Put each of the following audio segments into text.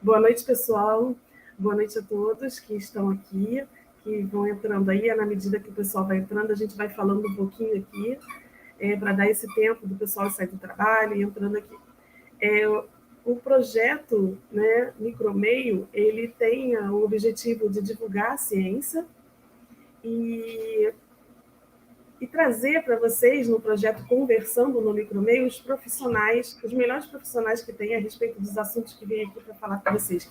Boa noite, pessoal. Boa noite a todos que estão aqui, que vão entrando aí. Na medida que o pessoal vai entrando, a gente vai falando um pouquinho aqui, para dar esse tempo do pessoal sair do trabalho e entrando aqui. O projeto, né, Micromeio, ele tem o objetivo de divulgar a ciência e trazer para vocês, no projeto Conversando no Micromeio, os profissionais, os melhores profissionais que tem a respeito dos assuntos que vêm aqui para falar com vocês,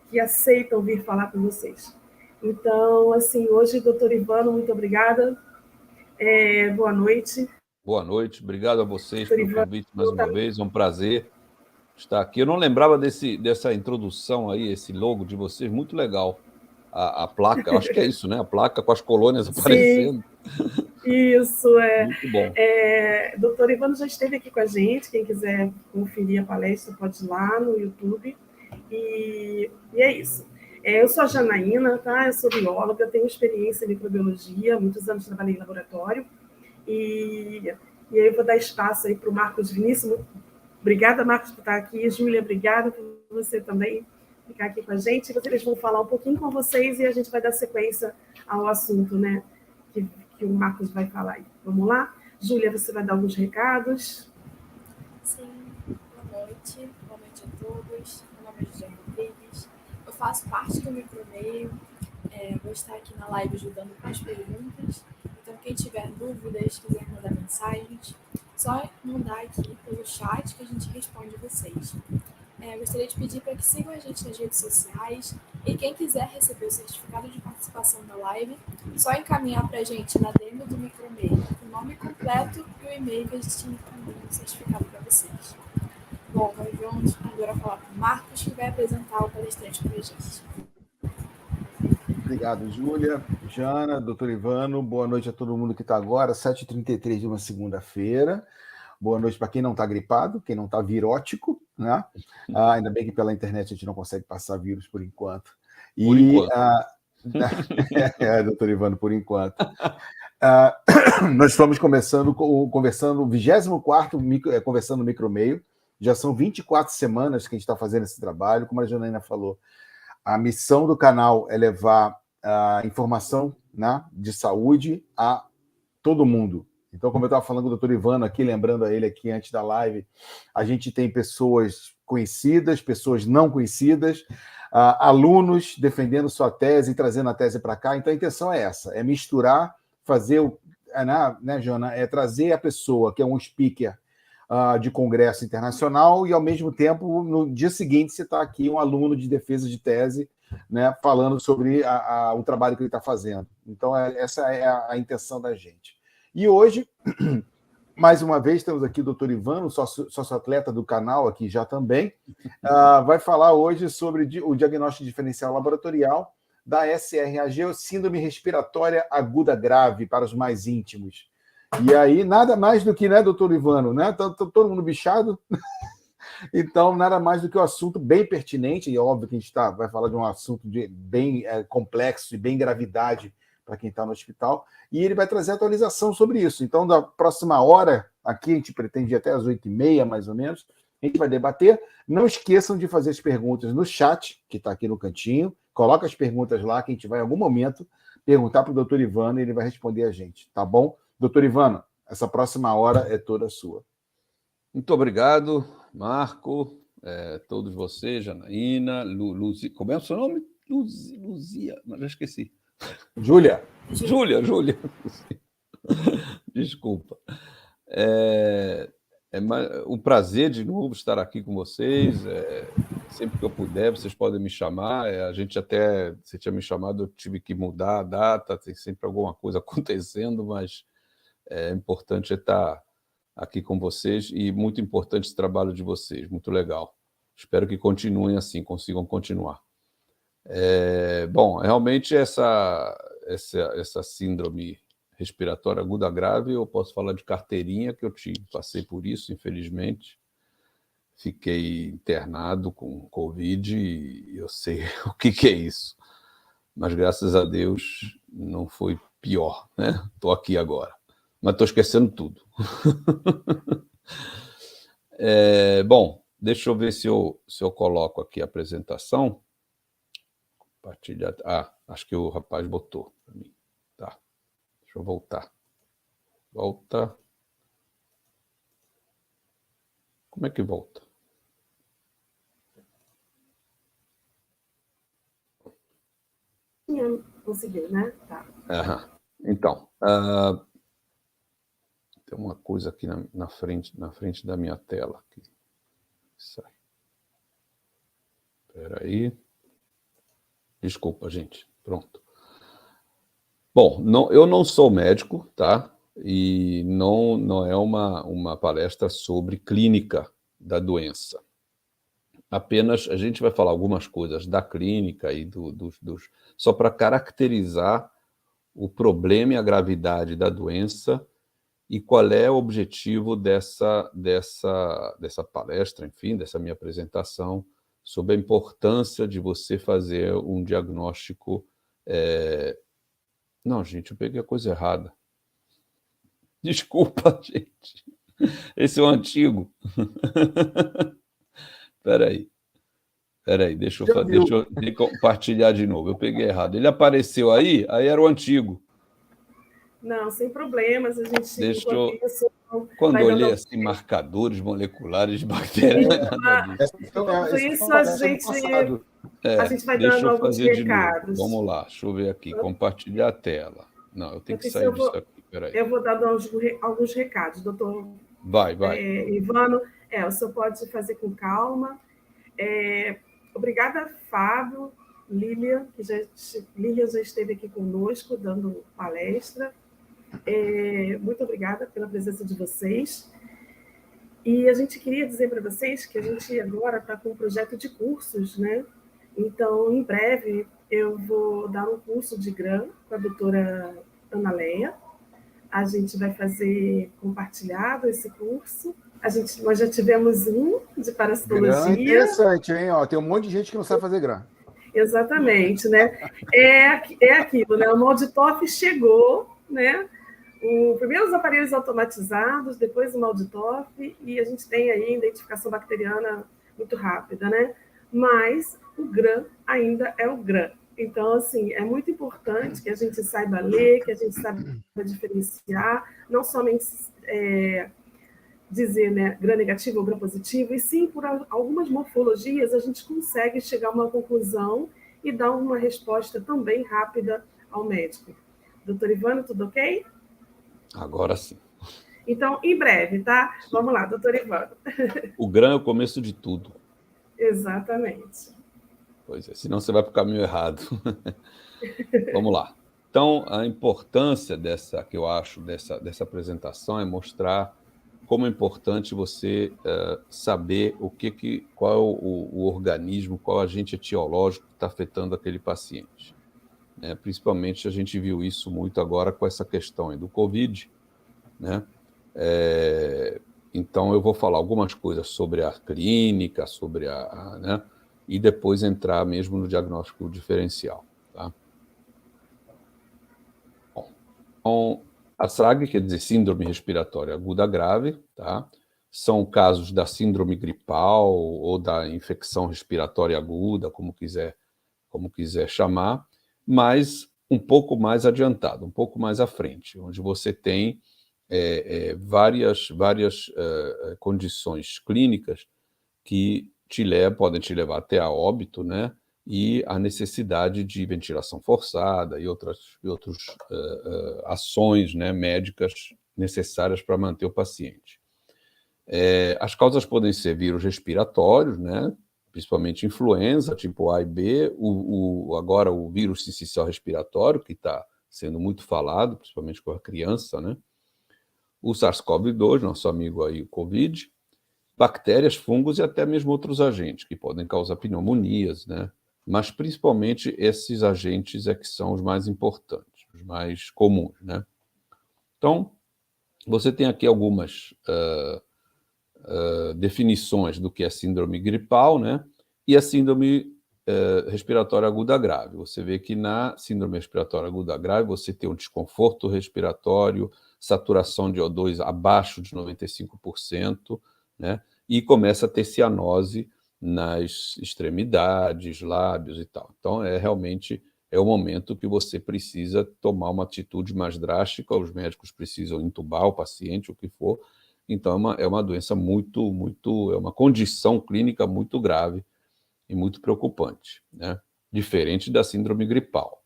que aceitam vir falar com vocês. Então, assim, hoje, doutor Ivano, muito obrigada. Boa noite. Boa noite, obrigado a vocês pelo convite mais uma vez, é um prazer estar aqui. Eu não lembrava dessa introdução aí, esse logo de vocês, muito legal. A placa, eu acho que é isso, né? A placa com as colônias aparecendo. Isso, Muito bom. Doutor Ivano já esteve aqui com a gente, quem quiser conferir a palestra pode ir lá no YouTube. E é isso. Eu sou a Janaína, tá? Eu sou bióloga, tenho experiência em microbiologia, muitos anos trabalhei em laboratório. E aí eu vou dar espaço aí para o Marcos Vinícius. Obrigada, Marcos, por estar aqui. Júlia, obrigada por você também ficar aqui com a gente. Eles vão falar um pouquinho com vocês e a gente vai dar sequência ao assunto, né, que o Marcos vai falar aí. Vamos lá? Júlia, você vai dar alguns recados? Sim, boa noite a todos. Meu nome é Júlia Rodrigues. Eu faço parte do Micromeio. Vou estar aqui na live ajudando com as perguntas. Então, quem tiver dúvidas, quiser mandar mensagens, só mandar aqui pelo chat que a gente responde vocês. Gostaria de pedir para que sigam a gente nas redes sociais e quem quiser receber o certificado de participação da live, só encaminhar para a gente na DM do Micromeio o nome completo e o e-mail que a gente encaminha o certificado para vocês. Bom, nós vamos agora falar com o Marcos, que vai apresentar o palestrante para a gente. Obrigado, Júlia, Jana, doutor Ivano. Boa noite a todo mundo que está agora, 7h33 de uma segunda-feira. Boa noite para quem não está gripado, quem não está virótico, né? Ainda bem que pela internet a gente não consegue passar vírus por enquanto. Por enquanto. Doutor Ivano, por enquanto. Nós estamos conversando o 24º Conversando no Micromeio. Já são 24 semanas que a gente está fazendo esse trabalho, como a Janaína falou. A missão do canal é levar a informação, né, de saúde a todo mundo. Então, como eu estava falando com o doutor Ivano aqui, lembrando a ele aqui antes da live, a gente tem pessoas conhecidas, pessoas não conhecidas, alunos defendendo sua tese e trazendo a tese para cá. Então, a intenção é essa, é misturar, fazer, né, Jana, é trazer a pessoa que é um speaker de congresso internacional e, ao mesmo tempo, no dia seguinte, você está aqui um aluno de defesa de tese, né, falando sobre o trabalho que ele está fazendo. Então, essa é a intenção da gente. E hoje, mais uma vez, temos aqui o doutor Ivano, sócio-atleta do canal aqui já também, vai falar hoje sobre o diagnóstico diferencial laboratorial da SRAG, Síndrome Respiratória Aguda Grave, para os mais íntimos. E aí, nada mais do que, né, doutor Ivano, né? Tá todo mundo bichado? Então, nada mais do que um assunto bem pertinente, e óbvio que a gente vai falar de um assunto bem complexo e bem gravidade para quem está no hospital, e ele vai trazer atualização sobre isso. Então, da próxima hora, aqui a gente pretende ir até às 8h30, mais ou menos, a gente vai debater. Não esqueçam de fazer as perguntas no chat, que está aqui no cantinho, coloca as perguntas lá, que a gente vai, em algum momento, perguntar para o doutor Ivano e ele vai responder a gente, tá bom? Doutor Ivano, essa próxima hora é toda sua. Muito obrigado, Marco, todos vocês, Janaína, Luzia, como é o seu nome? Luzia, já esqueci. Júlia. Desculpa. É um prazer de novo estar aqui com vocês. Sempre que eu puder, vocês podem me chamar. Você tinha me chamado, eu tive que mudar a data, tem sempre alguma coisa acontecendo, mas é importante estar aqui com vocês e muito importante esse trabalho de vocês, muito legal. Espero que continuem assim, consigam continuar. Bom, realmente essa síndrome respiratória aguda grave, eu posso falar de carteirinha, que eu passei por isso, infelizmente. Fiquei internado com Covid e eu sei o que é isso. Mas, graças a Deus, não foi pior, né? Estou aqui agora. mas estou esquecendo tudo. Bom, deixa eu ver se eu coloco aqui a apresentação. Compartilhar. Acho que o rapaz botou para mim. Tá. Deixa eu voltar. Volta. Como é que volta? Conseguiu, né? Tá. Então, tem uma coisa aqui na frente da minha tela. Aqui. Sai. Espera aí. Desculpa, gente. Pronto. Bom, eu não sou médico, tá? E não é uma palestra sobre clínica da doença. Apenas a gente vai falar algumas coisas da clínica e só para caracterizar o problema e a gravidade da doença e qual é o objetivo dessa palestra, enfim, dessa minha apresentação, sobre a importância de você fazer um diagnóstico. Não, gente, eu peguei a coisa errada. Desculpa, gente. Esse é o antigo. Espera aí, deixa eu compartilhar de novo. Eu peguei errado. Ele apareceu aí era o antigo. Não, sem problemas. A gente, quando eu olhei assim, marcadores moleculares de bactérias, não é nada disso. Isso a gente vai dando alguns recados. Vamos lá, deixa eu ver aqui. Compartilhar a tela. Não, eu tenho que sair disso aqui. Peraí. Eu vou dando alguns recados, doutor. Vai. Ivano, o senhor pode fazer com calma. Obrigada, Fábio, Lilian, Lilian já esteve aqui conosco, dando palestra. Muito obrigada pela presença de vocês. E a gente queria dizer para vocês que a gente agora está com um projeto de cursos, né? Então, em breve, eu vou dar um curso de GRAM com a doutora Ana Leia. A gente vai fazer compartilhado esse curso. Nós já tivemos um de parasitologia. GRAM interessante, hein? Tem um monte de gente que não sabe fazer GRAM. Exatamente, né? É aquilo, né? O MALDI-TOF chegou, né? Primeiro os aparelhos automatizados, depois o MALDI-TOF, e a gente tem aí identificação bacteriana muito rápida, né? Mas o GRAM ainda é o GRAM. Então, assim, é muito importante que a gente saiba ler, que a gente saiba diferenciar, não somente dizer, né, gram negativo ou gram positivo, e sim, por algumas morfologias, a gente consegue chegar a uma conclusão e dar uma resposta também rápida ao médico. Doutor Ivano, tudo ok? Agora sim. Então, em breve, tá? Vamos lá, doutor Ivano. O gram é o começo de tudo. Exatamente. Pois é, senão você vai para o caminho errado. Vamos lá. Então, a importância dessa apresentação é mostrar como é importante você saber qual é o organismo, qual é o agente etiológico que está afetando aquele paciente. Principalmente, a gente viu isso muito agora com essa questão aí do Covid, né? Então, eu vou falar algumas coisas sobre a clínica, sobre né? E depois entrar mesmo no diagnóstico diferencial. Tá? Bom, então, a SRAG, quer dizer Síndrome Respiratória Aguda Grave, tá? São casos da síndrome gripal ou da infecção respiratória aguda, como quiser chamar, mas um pouco mais adiantado, um pouco mais à frente, onde você tem várias condições clínicas que podem te levar até a óbito, né? E a necessidade de ventilação forçada e outras ações, né, médicas necessárias para manter o paciente. As causas podem ser vírus respiratórios, né? Principalmente influenza, tipo A e B, agora o vírus sincicial respiratório, que está sendo muito falado, principalmente com a criança, né? O SARS-CoV-2, nosso amigo aí, o Covid, bactérias, fungos e até mesmo outros agentes que podem causar pneumonias, né? Mas principalmente esses agentes que são os mais importantes, os mais comuns, né? Então, você tem aqui algumas definições do que é síndrome gripal, né? E a síndrome respiratória aguda grave. Você vê que na síndrome respiratória aguda grave você tem um desconforto respiratório, saturação de O2 abaixo de 95%, né? E começa a ter cianose nas extremidades, lábios e tal. Então, realmente é o momento que você precisa tomar uma atitude mais drástica, os médicos precisam intubar o paciente, o que for. Então, é uma doença é uma condição clínica muito grave e muito preocupante, né? Diferente da síndrome gripal.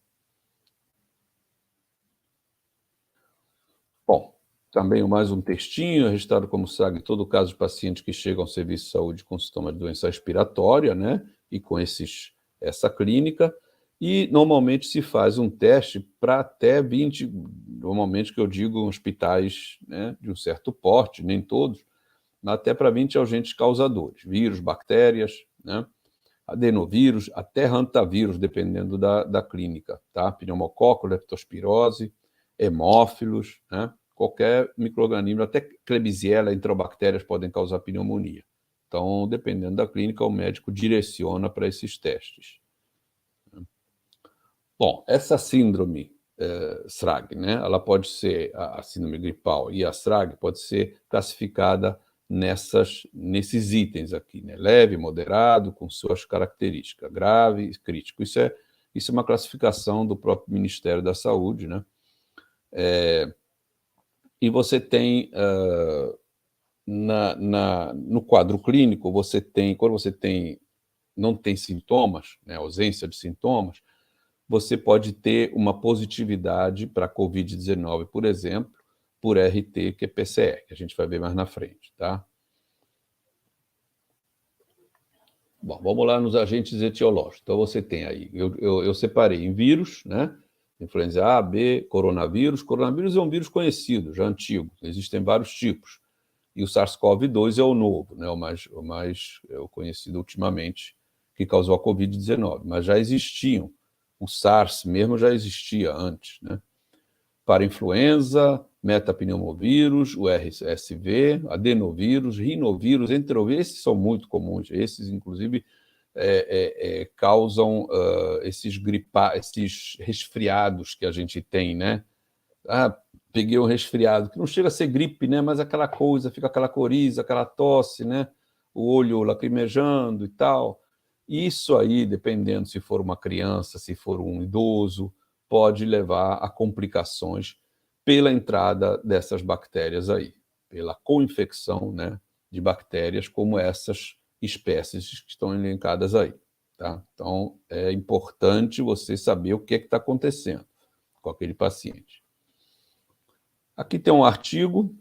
Bom, também mais um textinho, registrado como SRAG em todo caso de pacientes que chegam ao serviço de saúde com sintomas de doença respiratória, né? E com essa clínica. E normalmente se faz um teste para até 20, normalmente que eu digo hospitais, né, de um certo porte, nem todos, mas até para 20 agentes causadores, vírus, bactérias, né, adenovírus, até hantavírus, dependendo da clínica, tá? Pneumococo, leptospirose, hemófilos, né? Qualquer micro-organismo, até Klebsiella, enterobactérias podem causar pneumonia. Então, dependendo da clínica, o médico direciona para esses testes. Bom, essa síndrome SRAG, né, ela pode ser, a síndrome gripal e a SRAG pode ser classificada nesses itens aqui, né? Leve, moderado, com suas características, grave e crítico. Isso é uma classificação do próprio Ministério da Saúde, né? E você tem, no quadro clínico, quando você não tem sintomas, né, ausência de sintomas, você pode ter uma positividade para a Covid-19, por exemplo, por RT, que é PCR, que a gente vai ver mais na frente, tá? Bom, vamos lá nos agentes etiológicos. Então, você tem aí, eu separei em vírus, né? Influenza A, B, coronavírus. Coronavírus é um vírus conhecido, já antigo, existem vários tipos. E o SARS-CoV-2 é o novo, né? O conhecido ultimamente, que causou a Covid-19, mas já existiam. O SARS mesmo já existia antes, né? Para influenza, metapneumovírus, o RSV, adenovírus, rinovírus, enterovírus, esses são muito comuns. Esses, inclusive, causam esses resfriados que a gente tem, né? Peguei um resfriado, que não chega a ser gripe, né? Mas aquela coisa, fica aquela coriza, aquela tosse, né? O olho lacrimejando e tal. Isso aí, dependendo se for uma criança, se for um idoso, pode levar a complicações pela entrada dessas bactérias aí, pela co-infecção, né, de bactérias como essas espécies que estão elencadas aí, tá? Então, é importante você saber o que está acontecendo com aquele paciente. Aqui tem um artigo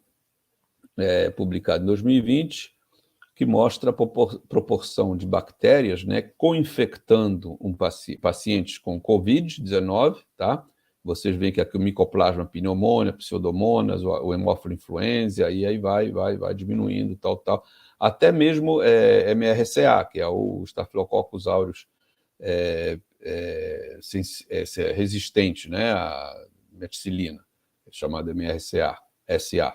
publicado em 2020, que mostra a proporção de bactérias, né, co-infectando pacientes com Covid-19, tá? Vocês veem que aqui o Mycoplasma pneumoniae, Pseudomonas, o Haemophilus influenzae, aí vai diminuindo, tal. Até mesmo MRSA, que é o Staphylococcus aureus resistente, né, à meticilina, chamada MRSA, SA.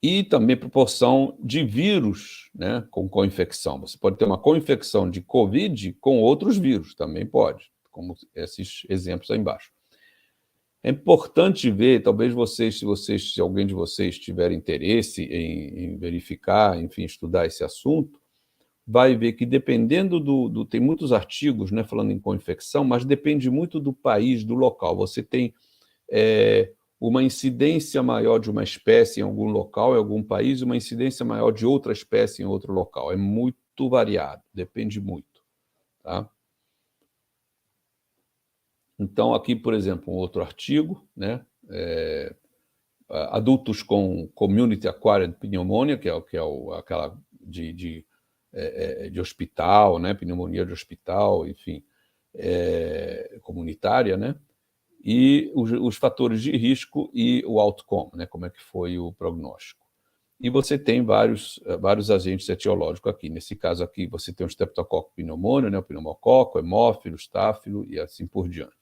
E também proporção de vírus, né, com co-infecção. Você pode ter uma co-infecção de Covid com outros vírus, também pode, como esses exemplos aí embaixo. É importante ver, talvez se alguém de vocês tiver interesse em verificar, enfim, estudar esse assunto, vai ver que dependendo tem muitos artigos, né, falando em co-infecção, mas depende muito do país, do local. Você tem uma incidência maior de uma espécie em algum local, em algum país, uma incidência maior de outra espécie em outro local. É muito variado, depende muito, tá? Então, aqui, por exemplo, um outro artigo, né? Adultos com Community Acquired Pneumonia, que é aquela de hospital, né? Pneumonia de hospital, enfim, comunitária, né? E os fatores de risco e o outcome, né? Como é que foi o prognóstico. E você tem vários agentes etiológicos aqui. Nesse caso aqui, você tem o Streptococcus pneumoniae, né? O pneumococo, hemófilo, estáfilo e assim por diante.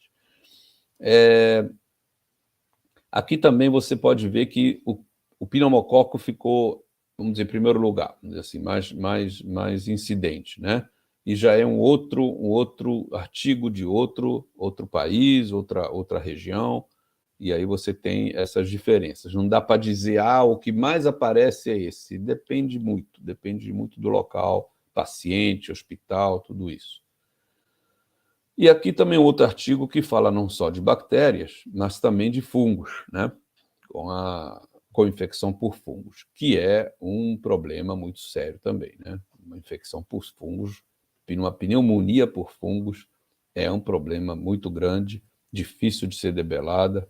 Aqui também você pode ver que o pneumococo ficou, vamos dizer, em primeiro lugar, vamos dizer assim, mais incidente, né? E já é um outro artigo de outro país, outra região, E aí você tem essas diferenças. Não dá para dizer, o que mais aparece é esse. Depende muito do local, paciente, hospital, tudo isso. E aqui também outro artigo que fala não só de bactérias, mas também de fungos, né? Com infecção por fungos, que é um problema muito sério também, né? Uma infecção por fungos, uma pneumonia por fungos é um problema muito grande, difícil de ser debelada.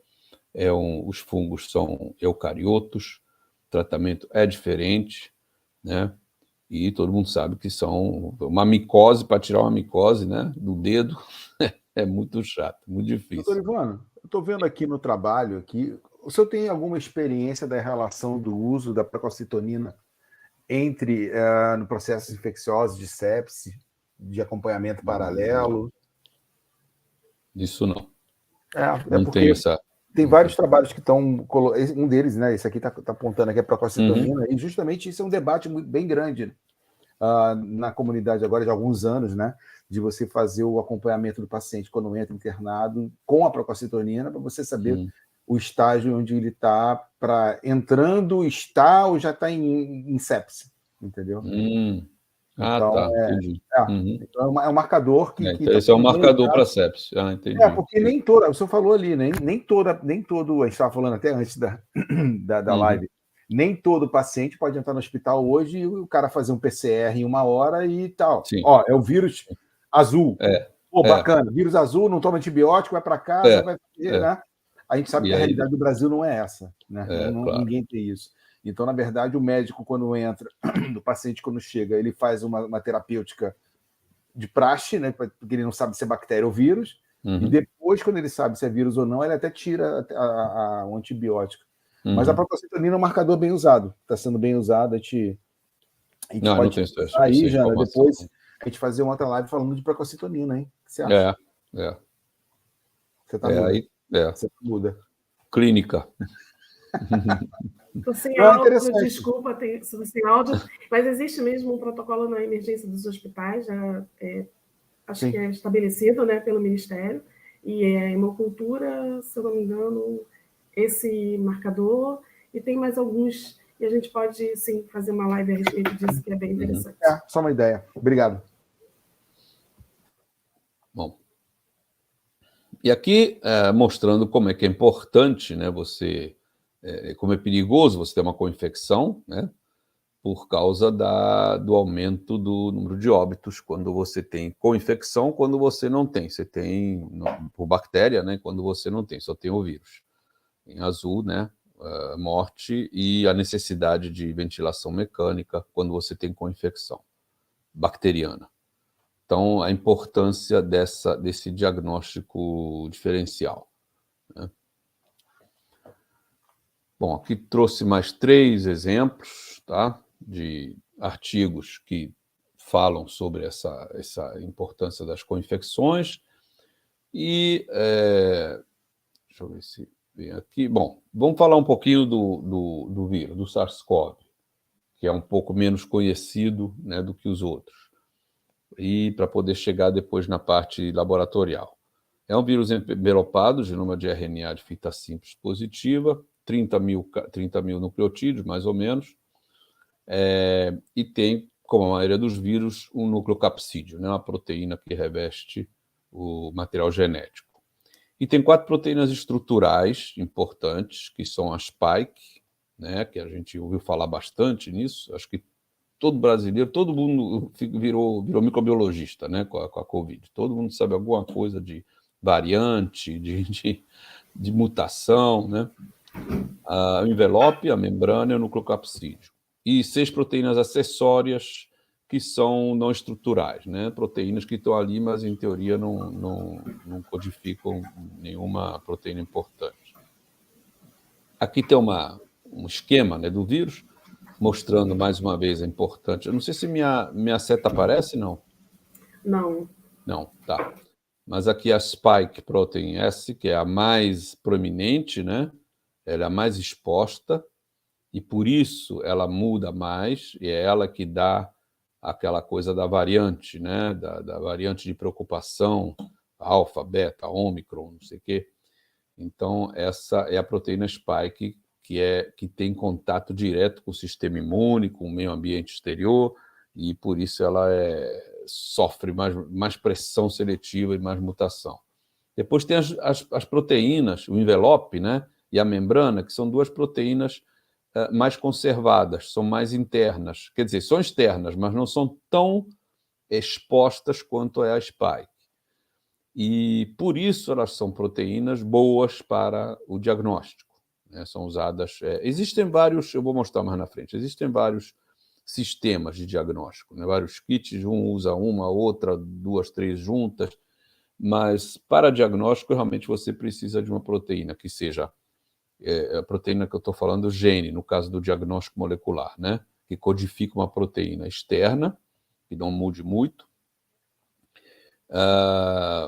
Os fungos são eucariotos, o tratamento é diferente, né? E todo mundo sabe que são uma micose, para tirar uma micose, né, do dedo, é muito chato, muito difícil. Doutor Ivano, eu estou vendo aqui no trabalho, o senhor tem alguma experiência da relação do uso da procalcitonina no processo infeccioso de sepse, de acompanhamento paralelo? Isso não. Não porque tem essa... Tem vários trabalhos que estão... Um deles, né, esse aqui está apontando aqui a procalcitonina, e justamente isso é um debate bem grande na comunidade agora de alguns anos, né, de você fazer o acompanhamento do paciente quando entra internado com a procalcitonina, para você saber o estágio onde ele está, está ou já está em sepse, entendeu? Então, tá, entendi. Então é um marcador que esse é um marcador para sepse. Entendi. Porque nem toda, o senhor falou ali, nem todo, a gente estava falando até antes da live, nem todo paciente pode entrar no hospital hoje e o cara fazer um PCR em 1 hora e tal. Sim. É o vírus azul. Bacana, vírus azul, não toma antibiótico, vai para casa, vai fazer, né? A gente sabe que a realidade do Brasil não é essa, né? Claro. Ninguém tem isso. Então, na verdade, o médico, quando entra, o paciente, quando chega, ele faz uma terapêutica de praxe, né? Porque ele não sabe se é bactéria ou vírus, e depois, quando ele sabe se é vírus ou não, ele até tira o antibiótico. Mas a procalcitonina é um marcador bem usado, está sendo bem usado, a gente pode aí, Jana, depois a gente fazer uma outra live falando de procalcitonina, hein? O que você acha? Você tá muda. Você tá muda. Clínica. Estou sem áudio, desculpa, estou sem áudio, mas existe mesmo um protocolo na emergência dos hospitais, já acho que é estabelecido, né, pelo Ministério, e é hemocultura, se eu não me engano, esse marcador, e tem mais alguns, e a gente pode, sim, fazer uma live a respeito disso, que é bem interessante. Só uma ideia. Obrigado. Bom. E aqui, mostrando como é que é importante, né, como é perigoso você ter uma co-infecção, né, por causa do aumento do número de óbitos quando você tem co-infecção, quando você não tem. Você tem por bactéria, né, quando você não tem, só tem o vírus. Em azul, né, morte e a necessidade de ventilação mecânica quando você tem co-infecção bacteriana. Então, a importância desse diagnóstico diferencial, né? Bom, aqui trouxe mais 3 exemplos, tá, de artigos que falam sobre essa importância das co-infecções. E, deixa eu ver se vem aqui. Bom, vamos falar um pouquinho do vírus, do SARS-CoV, que é um pouco menos conhecido, né, do que os outros, e para poder chegar depois na parte laboratorial. É um vírus envelopado, genoma de RNA de fita simples positiva, 30 mil nucleotídeos, mais ou menos, e tem, como a maioria dos vírus, um nucleocapsídeo, né, uma proteína que reveste o material genético. E tem 4 proteínas estruturais importantes, que são a spike, né, que a gente ouviu falar bastante nisso, acho que todo brasileiro, todo mundo virou microbiologista, né, com a Covid. Todo mundo sabe alguma coisa de variante, de mutação, né? O envelope, a membrana e o nucleocapsídeo. E 6 proteínas acessórias que são não estruturais, né? Proteínas que estão ali, mas em teoria não codificam nenhuma proteína importante. Aqui tem um esquema, né, do vírus, mostrando mais uma vez a importância. Eu não sei se minha seta aparece, não? Não. Não, tá. Mas aqui a spike protein S, que é a mais proeminente, né? Ela é a mais exposta, e por isso ela muda mais, e é ela que dá aquela coisa da variante, né? Da variante de preocupação, alfa, beta, ômicron, não sei o quê. Então, essa é a proteína spike, que tem contato direto com o sistema imune, com o meio ambiente exterior, e por isso ela sofre mais pressão seletiva e mais mutação. Depois tem as proteínas, o envelope, né, e a membrana, que são duas proteínas mais conservadas, são mais internas. Quer dizer, são externas, mas não são tão expostas quanto é a spike. E, por isso, elas são proteínas boas para o diagnóstico, né? São usadas... existem vários... Eu vou mostrar mais na frente. Existem vários sistemas de diagnóstico, né? Vários kits, um usa uma, outra, duas, três juntas, mas para diagnóstico, realmente, você precisa de uma proteína que seja... a proteína que eu estou falando, o gene, no caso do diagnóstico molecular, né? Que codifica uma proteína externa, que não mude muito,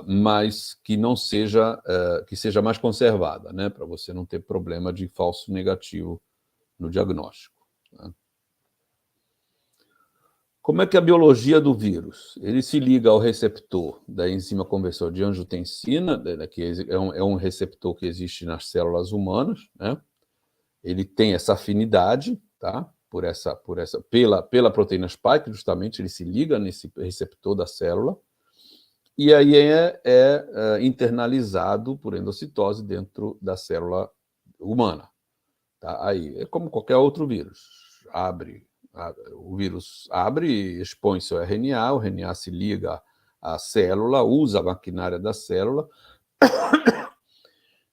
mas que não seja, que seja mais conservada, né? Para você não ter problema de falso negativo no diagnóstico, né? Como é que é a biologia do vírus? Ele se liga ao receptor da enzima conversora de angiotensina, que é um receptor que existe nas células humanas, né? Ele tem essa afinidade, tá? Pela proteína spike, justamente, ele se liga nesse receptor da célula, e aí é internalizado por endocitose dentro da célula humana. Tá? Aí é como qualquer outro vírus. O vírus abre e expõe seu RNA, o RNA se liga à célula, usa a maquinária da célula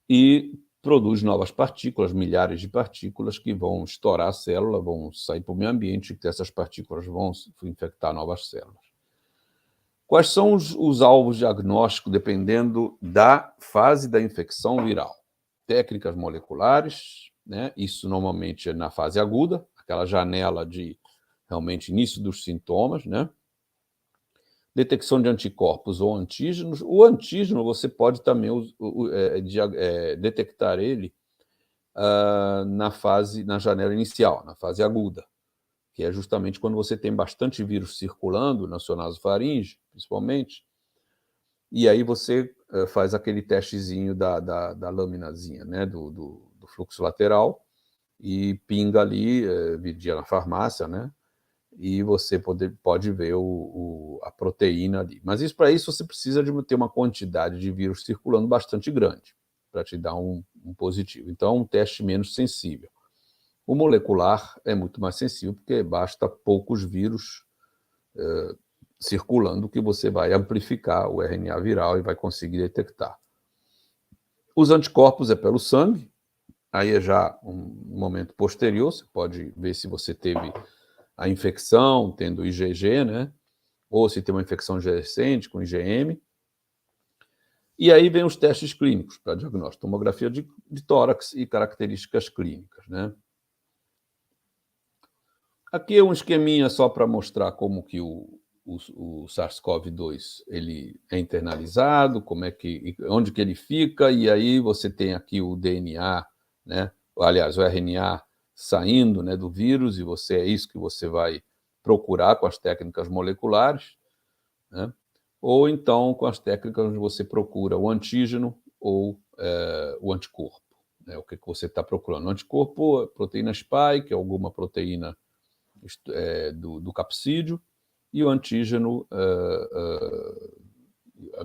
e produz novas partículas, milhares de partículas que vão estourar a célula, vão sair para o meio ambiente, e essas partículas vão infectar novas células. Quais são os alvos diagnósticos dependendo da fase da infecção viral? Técnicas moleculares, né? Isso normalmente é na fase aguda, aquela janela de realmente início dos sintomas, né? Detecção de anticorpos ou antígenos. O antígeno você pode também detectar ele na janela inicial, na fase aguda, que é justamente quando você tem bastante vírus circulando na sua nasofaringe, principalmente, e aí você faz aquele testezinho da laminazinha, né, do fluxo lateral, e pinga ali, vendia na farmácia, né, e você pode ver a proteína ali. Mas para isso você precisa de ter uma quantidade de vírus circulando bastante grande, para te dar um positivo. Então, é um teste menos sensível. O molecular é muito mais sensível, porque basta poucos vírus circulando que você vai amplificar o RNA viral e vai conseguir detectar. Os anticorpos é pelo sangue, aí é já um momento posterior, você pode ver se você teve a infecção, tendo IgG, né? Ou se tem uma infecção recente com IgM. E aí vem os testes clínicos para diagnóstico, tomografia de tórax e características clínicas, né? Aqui é um esqueminha só para mostrar como que o SARS-CoV-2 ele é internalizado, onde que ele fica, e aí você tem aqui o DNA, né? Aliás, o RNA saindo, né, do vírus, e é isso que você vai procurar com as técnicas moleculares, né? Ou então com as técnicas onde você procura o antígeno ou o anticorpo, né? O que você está procurando? O anticorpo, proteína spike, alguma proteína do capsídeo, e o antígeno,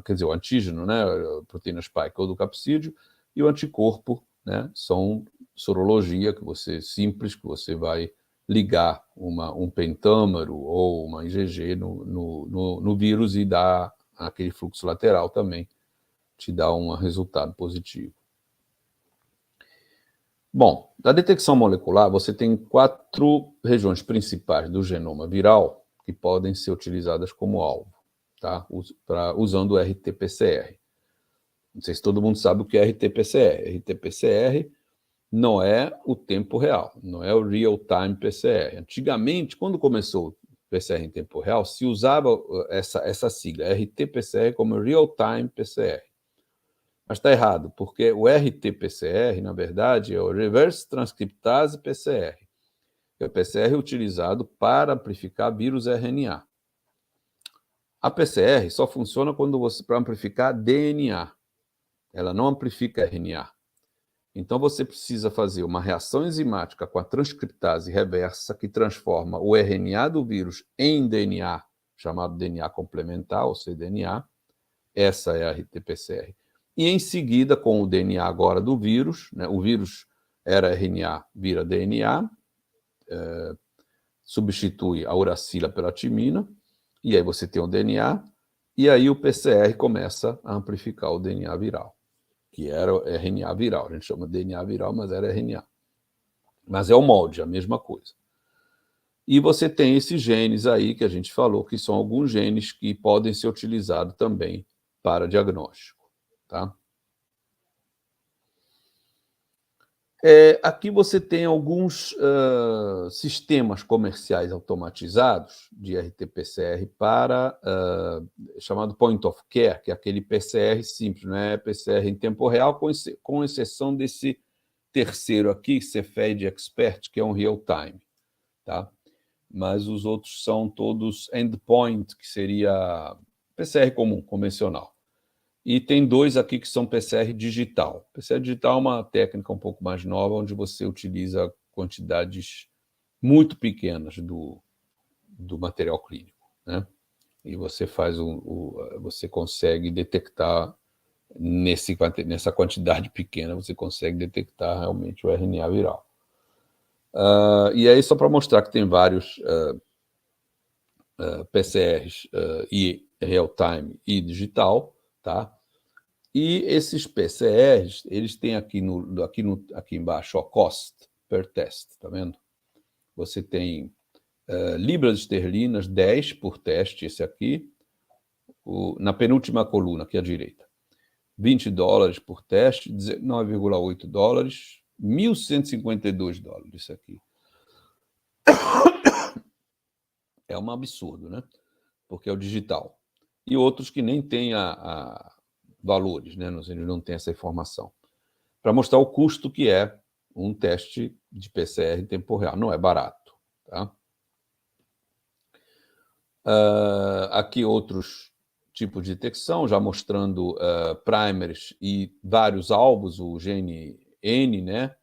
quer dizer, o antígeno, né, proteína spike ou do capsídeo, e o anticorpo, né, são sorologia simples, que você vai ligar um pentâmero ou uma IgG no vírus e dar aquele fluxo lateral também, te dá um resultado positivo. Bom, da detecção molecular, você tem 4 regiões principais do genoma viral que podem ser utilizadas como alvo, tá? Usando o RT-PCR. Não sei se todo mundo sabe o que é RT-PCR. RT-PCR não é o tempo real, não é o real-time PCR. Antigamente, quando começou o PCR em tempo real, se usava essa sigla, RT-PCR, como real-time PCR. Mas está errado, porque o RT-PCR, na verdade, é o Reverse Transcriptase PCR. O PCR é utilizado para amplificar vírus RNA. A PCR só funciona para amplificar DNA. Ela não amplifica RNA. Então, você precisa fazer uma reação enzimática com a transcriptase reversa, que transforma o RNA do vírus em DNA, chamado DNA complementar, ou cDNA. Essa é a RT-PCR. E, em seguida, com o DNA agora do vírus, né, o vírus era RNA, vira DNA, substitui a uracila pela timina, e aí você tem o DNA, e aí o PCR começa a amplificar o DNA viral, que era o RNA viral. A gente chama de DNA viral, mas era RNA. Mas é o molde, a mesma coisa. E você tem esses genes aí que a gente falou, que são alguns genes que podem ser utilizados também para diagnóstico. Tá? Aqui você tem alguns sistemas comerciais automatizados de RT-PCR para chamado point of care, que é aquele PCR simples, não é PCR em tempo real, com exceção desse terceiro aqui, Cepheid Expert, que é um real time, tá? Mas os outros são todos endpoint, que seria PCR comum, convencional. E tem dois aqui que são PCR digital. PCR digital é uma técnica um pouco mais nova, onde você utiliza quantidades muito pequenas do material clínico, né? E você faz você consegue detectar nessa quantidade pequena, você consegue detectar realmente o RNA viral. E aí, só para mostrar que tem vários PCRs e real-time e digital, tá? E esses PCRs, eles têm aqui embaixo, ó, cost per test, tá vendo? Você tem libras esterlinas, 10 por teste, esse aqui, na penúltima coluna, aqui à direita. $20 por teste, $19,8, $1.152, isso aqui. É um absurdo, né? Porque é o digital. E outros que nem têm valores, né? Eles não têm essa informação. Para mostrar o custo que é um teste de PCR em tempo real. Não é barato. Tá? Aqui outros tipos de detecção, já mostrando primers e vários alvos, o gene N, né?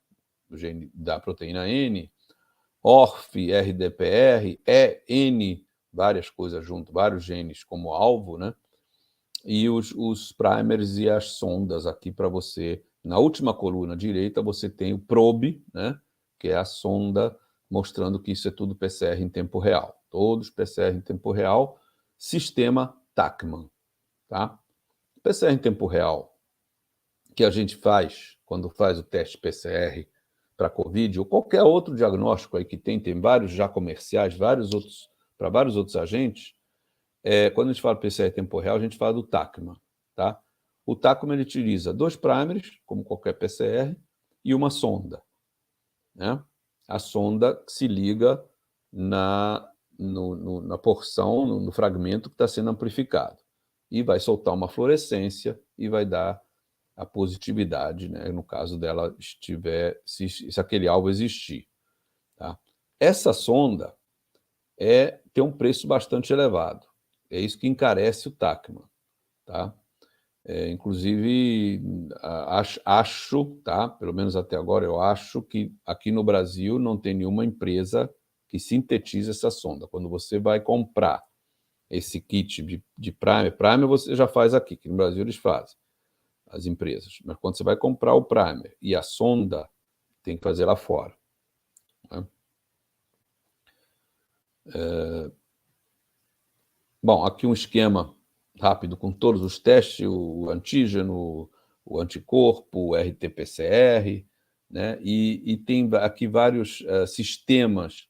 O gene da proteína N, ORF, RDPR, EN, várias coisas junto, vários genes como alvo, né? E os primers e as sondas aqui para você. Na última coluna direita, você tem o probe, né? Que é a sonda, mostrando que isso é tudo PCR em tempo real. Todos PCR em tempo real, sistema Tachman. Tá? PCR em tempo real, que a gente faz quando faz o teste PCR para Covid, ou qualquer outro diagnóstico aí que tem vários já comerciais, para vários outros agentes. Quando a gente fala PCR em tempo real, a gente fala do Tachman. Tá? O Tachman ele utiliza 2 primers, como qualquer PCR, e uma sonda. Né? A sonda se liga na porção, no fragmento que está sendo amplificado. E vai soltar uma fluorescência e vai dar a positividade, né? No caso dela estiver, se aquele alvo existir. Tá? Essa sonda tem um preço bastante elevado. É isso que encarece o Tachman. Tá? Inclusive, acho, tá? Pelo menos até agora, eu acho que aqui no Brasil não tem nenhuma empresa que sintetize essa sonda. Quando você vai comprar esse kit de primer você já faz aqui, que no Brasil eles fazem, as empresas. Mas quando você vai comprar o primer e a sonda, tem que fazer lá fora. Né? Bom, aqui um esquema rápido com todos os testes, o antígeno, o anticorpo, o RT-PCR, né? E tem aqui vários sistemas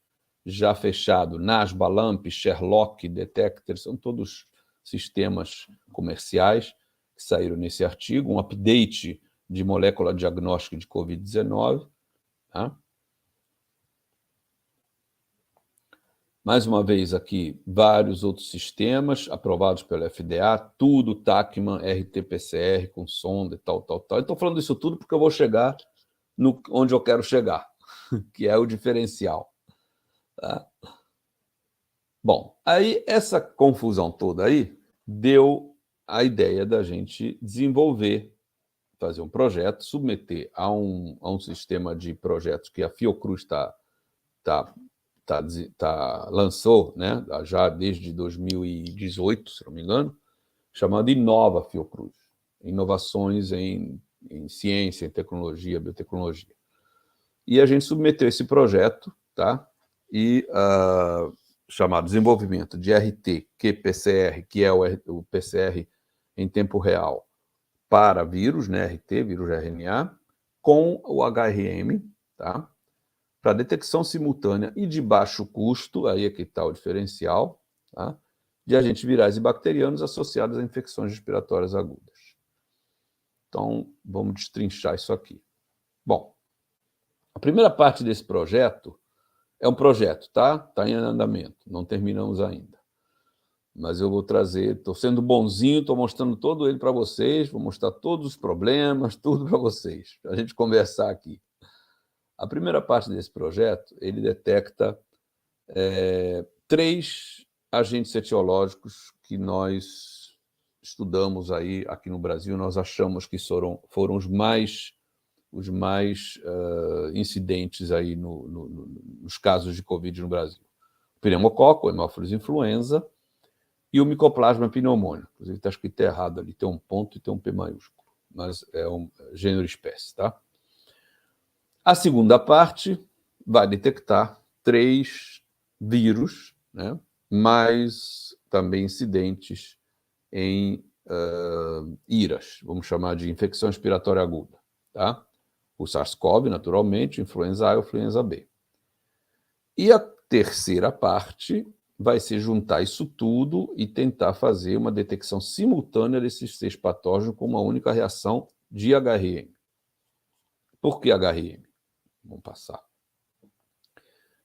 já fechados, NASBA, LAMP, Sherlock, Detector, são todos sistemas comerciais que saíram nesse artigo, um update de molécula diagnóstica de Covid-19. Tá? Mais uma vez aqui, vários outros sistemas aprovados pelo FDA, tudo Tachman, RT-PCR com sonda e tal. Estou falando isso tudo porque eu vou chegar onde eu quero chegar, que é o diferencial. Tá? Bom, aí essa confusão toda aí deu a ideia da gente desenvolver fazer um projeto, submeter a um sistema de projetos que a Fiocruz lançou, né, já desde 2018, se não me engano, chamado Inova Fiocruz, inovações em ciência, em tecnologia, biotecnologia. E a gente submeteu esse projeto, tá? E chamado Desenvolvimento de RT-qPCR, que é o PCR em tempo real para vírus, né, RT, vírus RNA, com o HRM, tá? Para detecção simultânea e de baixo custo, aí é que está o diferencial, tá? De agentes virais e bacterianos associados a infecções respiratórias agudas. Então, vamos destrinchar isso aqui. Bom, a primeira parte desse projeto é um projeto, tá? Está em andamento, não terminamos ainda. Mas eu vou trazer, estou sendo bonzinho, estou mostrando todo ele para vocês, vou mostrar todos os problemas, tudo para vocês, para a gente conversar aqui. A primeira parte desse projeto, ele detecta 3 agentes etiológicos que nós estudamos aí aqui no Brasil, nós achamos que foram os mais incidentes aí nos casos de Covid no Brasil. O pneumococo, o Haemophilus influenza e o Mycoplasma pneumoniae. Inclusive está escrito errado ali, tem um ponto e tem um P maiúsculo, mas é um gênero espécie, tá? A segunda parte vai detectar 3 vírus, né, mais também incidentes em IRAS, vamos chamar de infecção respiratória aguda, tá? O SARS-CoV, naturalmente, influenza A e influenza B. E a terceira parte vai ser juntar isso tudo e tentar fazer uma detecção simultânea desses 6 patógenos com uma única reação de HRM. Por que HRM? Vamos passar.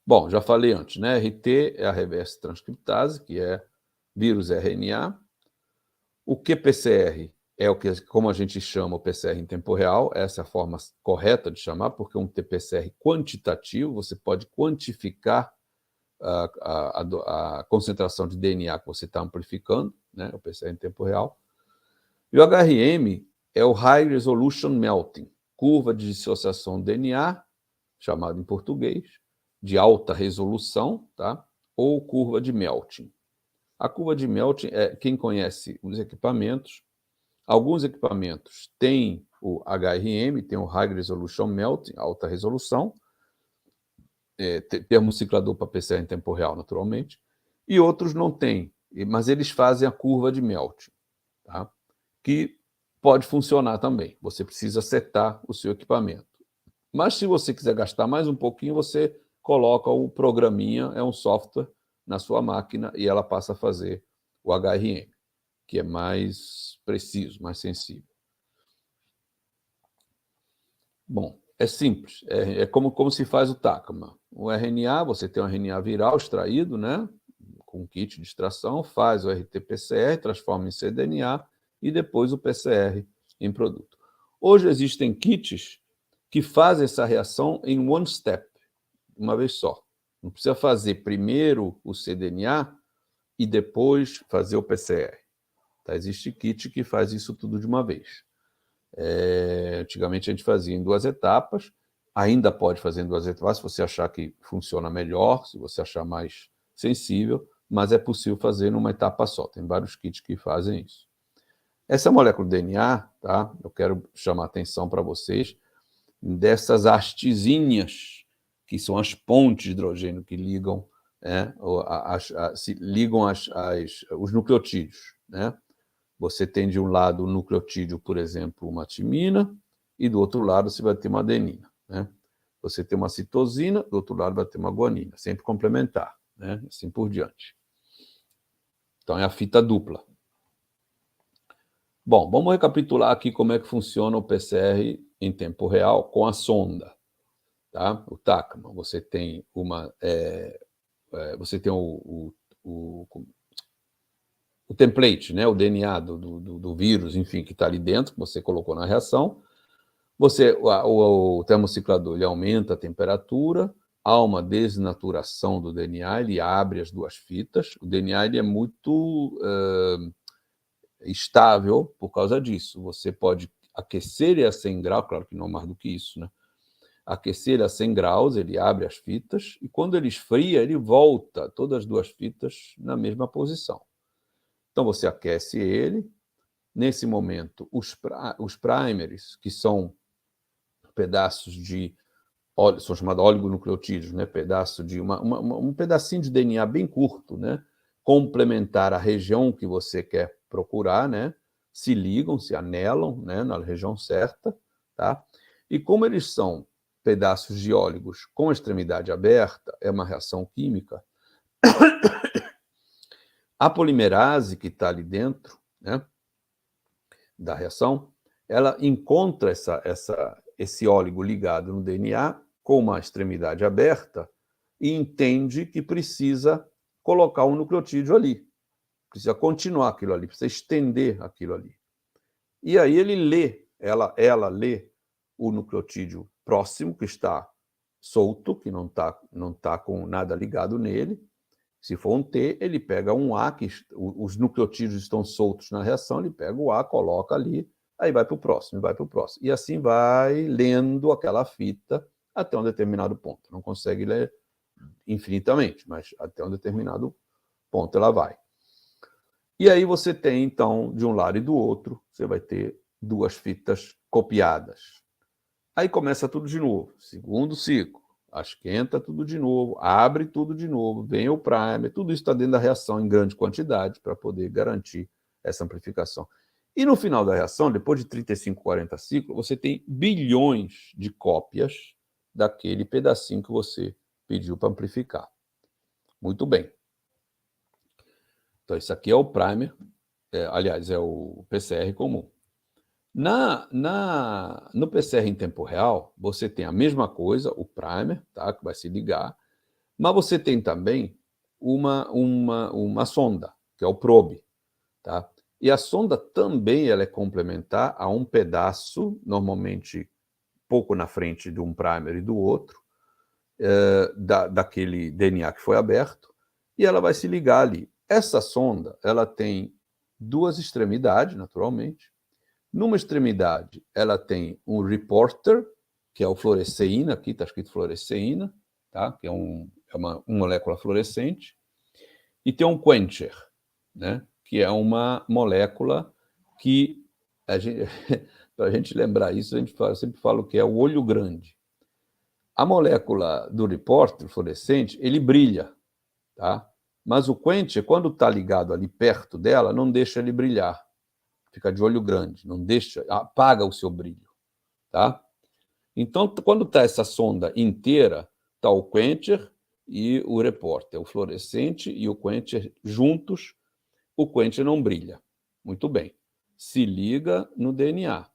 Bom, já falei antes, né? RT é a reverse transcriptase, que é vírus RNA. O qPCR é o que, como a gente chama o PCR em tempo real, essa é a forma correta de chamar, porque é um PCR quantitativo, você pode quantificar a concentração de DNA que você está amplificando, né? O PCR em tempo real. E o HRM é o High Resolution Melting, curva de dissociação do DNA, chamado em português, de alta resolução, tá? Ou curva de Melting. A curva de Melting, quem conhece os equipamentos, alguns equipamentos têm o HRM, tem o High Resolution Melting, alta resolução, termociclador para PCR em tempo real, naturalmente, e outros não têm, mas eles fazem a curva de Melting, tá? Que pode funcionar também, você precisa setar o seu equipamento. Mas se você quiser gastar mais um pouquinho, você coloca o programinha, é um software na sua máquina e ela passa a fazer o HRM, que é mais preciso, mais sensível. Bom, é simples, é como se faz o TACMA. O RNA, você tem um RNA viral extraído, né, com kit de extração, faz o RT-PCR, transforma em cDNA e depois o PCR em produto. Hoje existem kits que fazem essa reação em one step, uma vez só. Não precisa fazer primeiro o cDNA e depois fazer o PCR. Tá? Existe kit que faz isso tudo de uma vez. Antigamente a gente fazia em 2 etapas, ainda pode fazer em 2 etapas, se você achar que funciona melhor, se você achar mais sensível, mas é possível fazer numa etapa só. Tem vários kits que fazem isso. Essa molécula de DNA, tá? Eu quero chamar a atenção para vocês dessas hastezinhas, que são as pontes de hidrogênio que ligam, os nucleotídeos, né? Você tem de um lado o nucleotídeo, por exemplo, uma timina, e do outro lado você vai ter uma adenina, né? Você tem uma citosina, do outro lado vai ter uma guanina, sempre complementar, né? Assim por diante. Então é a fita dupla. Bom, vamos recapitular aqui como é que funciona o PCR em tempo real com a sonda, tá? O TACMA. Você tem o template, né? O DNA do vírus, enfim, que está ali dentro, que você colocou na reação. O termociclador ele aumenta a temperatura, há uma desnaturação do DNA, ele abre as 2 fitas. O DNA ele é muito estável por causa disso. Você pode aquecer ele a 100 graus, claro que não mais do que isso, né? Aquecer ele a 100 graus, ele abre as fitas, e quando ele esfria, ele volta todas as duas fitas na mesma posição. Então, você aquece ele. Nesse momento, os primers, que são pedaços de óleo, são chamados oligonucleotídeos, né? Pedaço de um pedacinho de DNA bem curto, né? Complementar a região que você quer procurar, né? Se ligam, se anelam, né? Na região certa, tá? E como eles são pedaços de óligos com a extremidade aberta, é uma reação química, a polimerase que está ali dentro, né, da reação, ela encontra esse óligo ligado no DNA com uma extremidade aberta e entende que precisa colocar um nucleotídeo ali, precisa continuar aquilo ali, precisa estender aquilo ali. E aí ele lê, ela lê o nucleotídeo próximo, que está solto, que não tá com nada ligado nele. Se for um T, ele pega um A, que os nucleotídeos estão soltos na reação, ele pega o A, coloca ali, aí vai para o próximo, vai para o próximo. E assim vai lendo aquela fita até um determinado ponto. Não consegue ler infinitamente, mas até um determinado ponto ela vai. E aí você tem, então, de um lado e do outro, você vai ter duas fitas copiadas. Aí começa tudo de novo, segundo ciclo. Esquenta tudo de novo, abre tudo de novo, vem o primer, tudo isso está dentro da reação em grande quantidade para poder garantir essa amplificação. E no final da reação, depois de 35, 40 ciclos, você tem bilhões de cópias daquele pedacinho que você pediu para amplificar. Muito bem. Então, isso aqui é o primer, aliás, é o PCR comum. No PCR em tempo real, você tem a mesma coisa, o primer, tá, que vai se ligar, mas você tem também uma sonda, que é o probe. Tá? E a sonda também ela é complementar a um pedaço, normalmente pouco na frente de um primer e do outro, daquele DNA que foi aberto, e ela vai se ligar ali. Essa sonda ela tem duas extremidades, naturalmente. Numa extremidade, ela tem um reporter, que é o fluoresceína, aqui está escrito fluoresceína, tá? Que é uma molécula fluorescente, e tem um quencher, né? Que é uma molécula que, para a gente lembrar isso, sempre fala que é o olho grande. A molécula do reporter fluorescente, ele brilha, tá? Mas o quencher, quando está ligado ali perto dela, não deixa ele brilhar. Fica de olho grande, não deixa, apaga o seu brilho, tá? Então, quando está essa sonda inteira, está o quencher e o reporter, o fluorescente e o quencher juntos, o quencher não brilha. Muito bem. Se liga no DNA.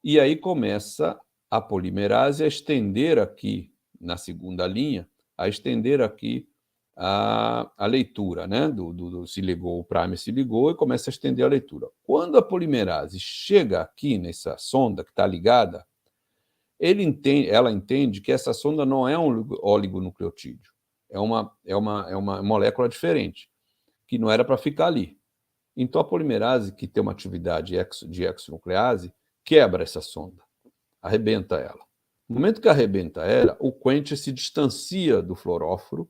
E aí começa a polimerase a estender aqui, na segunda linha, a estender aqui a leitura, né? Se ligou, o primer se ligou e começa a estender a leitura. Quando a polimerase chega aqui nessa sonda que está ligada, ela entende que essa sonda não é um oligonucleotídeo, é uma molécula diferente, que não era para ficar ali. Então a polimerase, que tem uma atividade de exonuclease, quebra essa sonda, arrebenta ela. No momento que arrebenta ela, o quencher se distancia do fluoróforo,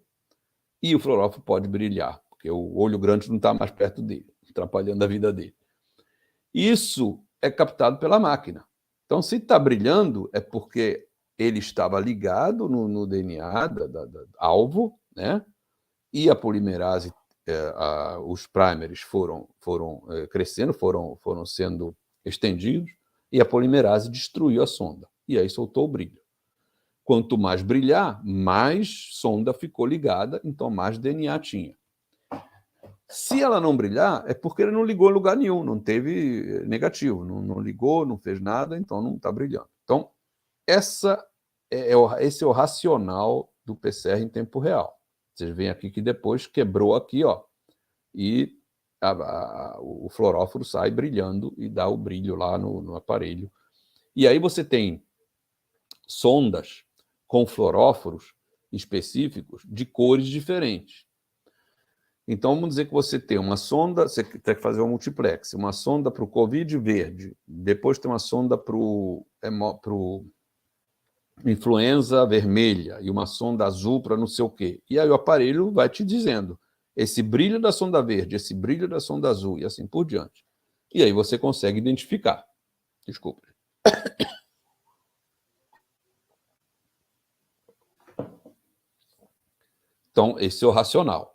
e o fluoróforo pode brilhar, porque o olho grande não está mais perto dele, atrapalhando a vida dele. Isso é captado pela máquina. Então, se está brilhando, é porque ele estava ligado no DNA alvo, né? E a polimerase, os primers foram crescendo, foram sendo estendidos, e a polimerase destruiu a sonda. E aí soltou o brilho. Quanto mais brilhar, mais sonda ficou ligada, então mais DNA tinha. Se ela não brilhar, é porque ele não ligou em lugar nenhum, não teve negativo, não ligou, não fez nada, então não está brilhando. Então, esse é o racional do PCR em tempo real. Vocês veem aqui que depois quebrou aqui, ó, e o fluoróforo sai brilhando e dá o brilho lá no aparelho. E aí você tem sondas com fluoróforos específicos de cores diferentes. Então, vamos dizer que você tem uma sonda, você tem que fazer uma multiplex, uma sonda para o Covid verde, depois tem uma sonda para o influenza vermelha e uma sonda azul para não sei o quê. E aí o aparelho vai te dizendo esse brilho da sonda verde, esse brilho da sonda azul e assim por diante. E aí você consegue identificar. Desculpa. Então, esse é o racional.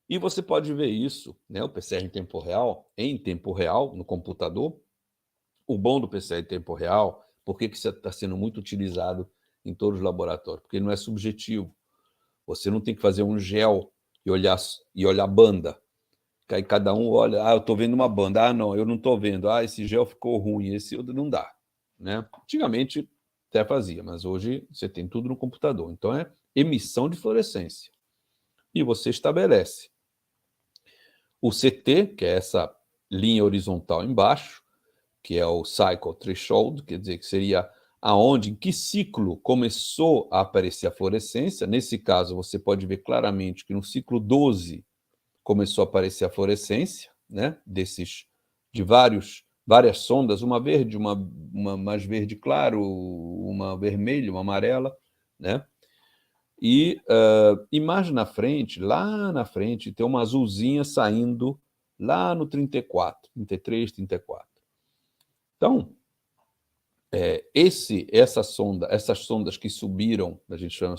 E você pode ver isso, né, o PCR em tempo real, no computador. O bom do PCR em tempo real, por que isso está sendo muito utilizado em todos os laboratórios? Porque ele não é subjetivo. Você não tem que fazer um gel e olhar banda. Aí cada um olha, eu estou vendo uma banda, não, eu não estou vendo, esse gel ficou ruim, esse outro não dá. Né? Antigamente até fazia, mas hoje você tem tudo no computador. Então é emissão de fluorescência. E você estabelece o CT, que é essa linha horizontal embaixo, que é o cycle threshold, quer dizer, que seria em que ciclo começou a aparecer a fluorescência. Nesse caso, você pode ver claramente que no ciclo 12 começou a aparecer a fluorescência, né, de várias sondas, uma verde, uma mais verde claro, uma vermelha, uma amarela, né? E mais na frente, lá na frente, tem uma azulzinha saindo lá no 34, 33, 34. Então, essas sondas que subiram, a gente chama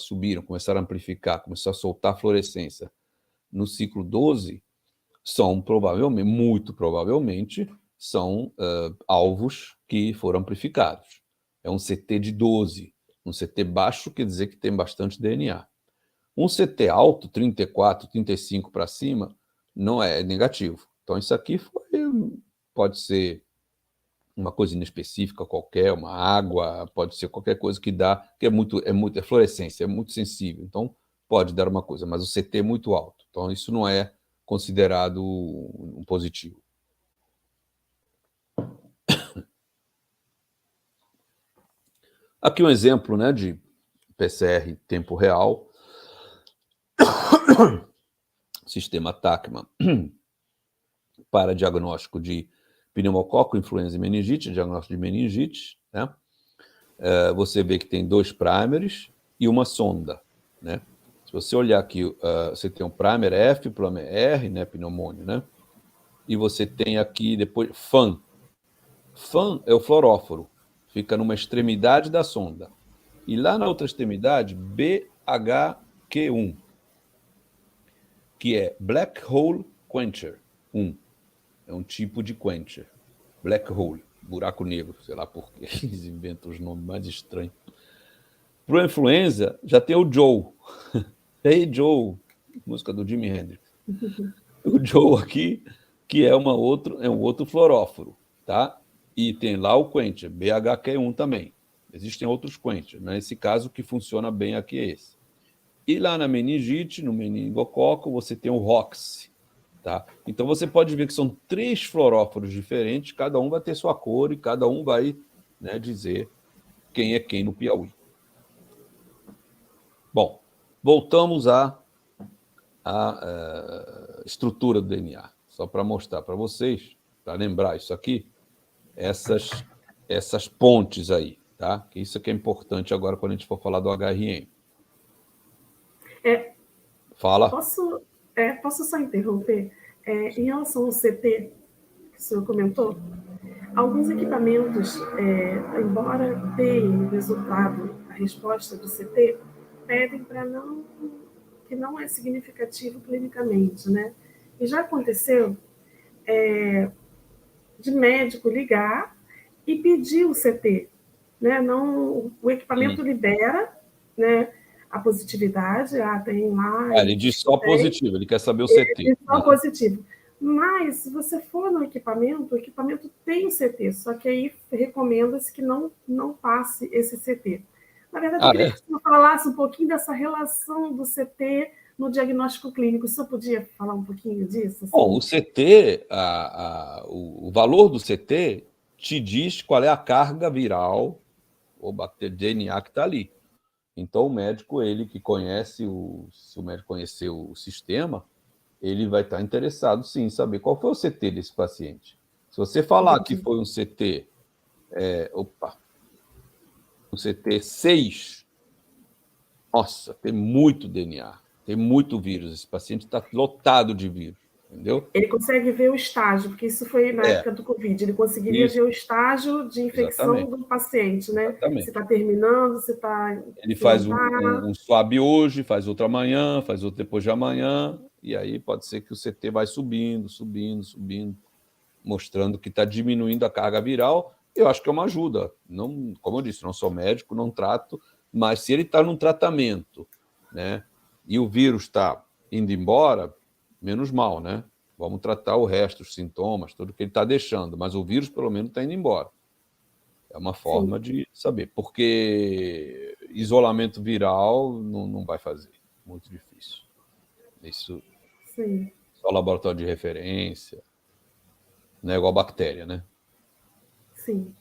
começaram a amplificar, começaram a soltar fluorescência no ciclo 12, muito provavelmente, são alvos que foram amplificados. É um CT de 12. Um CT baixo quer dizer que tem bastante DNA. Um CT alto, 34, 35 para cima, não é negativo. Então, isso aqui pode ser uma coisa inespecífica qualquer, uma água, pode ser qualquer coisa que dá, que é fluorescência, é muito sensível. Então, pode dar uma coisa, mas o CT é muito alto. Então, isso não é considerado um positivo. Aqui um exemplo, né, de PCR em tempo real. Sistema TACMA para diagnóstico de pneumococo, influenza e meningite, diagnóstico de meningite, né? Você vê que tem 2 primers e uma sonda, né? Se você olhar aqui, você tem um primer F, primer R, né, pneumônio, né? E você tem aqui depois FAN. FAN é o fluoróforo, fica numa extremidade da sonda. E lá na outra extremidade, BHQ1, que é Black Hole Quencher 1. É um tipo de quencher. Black Hole, buraco negro, sei lá por que eles inventam os nomes mais estranhos. Para o influenza, já tem o Joe. Hey Joe, música do Jimi Hendrix. O Joe aqui, que é um outro fluoróforo, tá? E tem lá o quencher, BHQ1 também. Existem outros quencher. Nesse caso, o que funciona bem aqui é esse. E lá na meningite, no meningococo, você tem o ROX. Tá? Então, você pode ver que são 3 fluoróforos diferentes, cada um vai ter sua cor e cada um vai, né, dizer quem é quem no Piauí. Bom, voltamos à estrutura do DNA. Só para mostrar para vocês, para lembrar isso aqui, essas pontes aí, tá? Que isso aqui é importante agora quando a gente for falar do HRM. Fala. Posso só interromper? Em relação ao CT, que o senhor comentou, alguns equipamentos, embora tenham resultado, a resposta do CT, pedem que não é significativo clinicamente, né? E já aconteceu de médico ligar e pedir o CT, né? Não, o equipamento libera, né, a positividade, tem lá... ele diz só positivo, ele quer saber o CT. Ele diz só positivo. Mas, se você for no equipamento, o equipamento tem o CT, só que aí recomenda-se que não passe esse CT. Na verdade, eu queria que você falasse um pouquinho dessa relação do CT no diagnóstico clínico. O senhor podia falar um pouquinho disso? Assim? Bom, o CT, o valor do CT te diz qual é a carga viral ou bacteriana DNA que está ali. Então, o médico, ele que conhece, se o médico conhecer o sistema, ele vai estar interessado, sim, em saber qual foi o CT desse paciente. Se você falar que foi um CT, um CT 6, nossa, tem muito DNA, tem muito vírus, esse paciente está lotado de vírus, entendeu? Ele consegue ver o estágio, porque isso foi na época do Covid, ele conseguiria ver o estágio de infecção do paciente, né? Exatamente. Se está terminando, se está... Ele faz um swab hoje, faz outro amanhã, faz outro depois de amanhã, e aí pode ser que o CT vai subindo, mostrando que está diminuindo a carga viral. Eu acho que é uma ajuda. Não, como eu disse, não sou médico, não trato, mas se ele está num tratamento, né, e o vírus está indo embora, menos mal, né? Vamos tratar o resto, os sintomas, tudo que ele está deixando, mas o vírus, pelo menos, está indo embora. É uma forma de saber, porque isolamento viral não vai fazer, muito difícil. Isso só laboratório de referência, não é igual bactéria, né? Sim.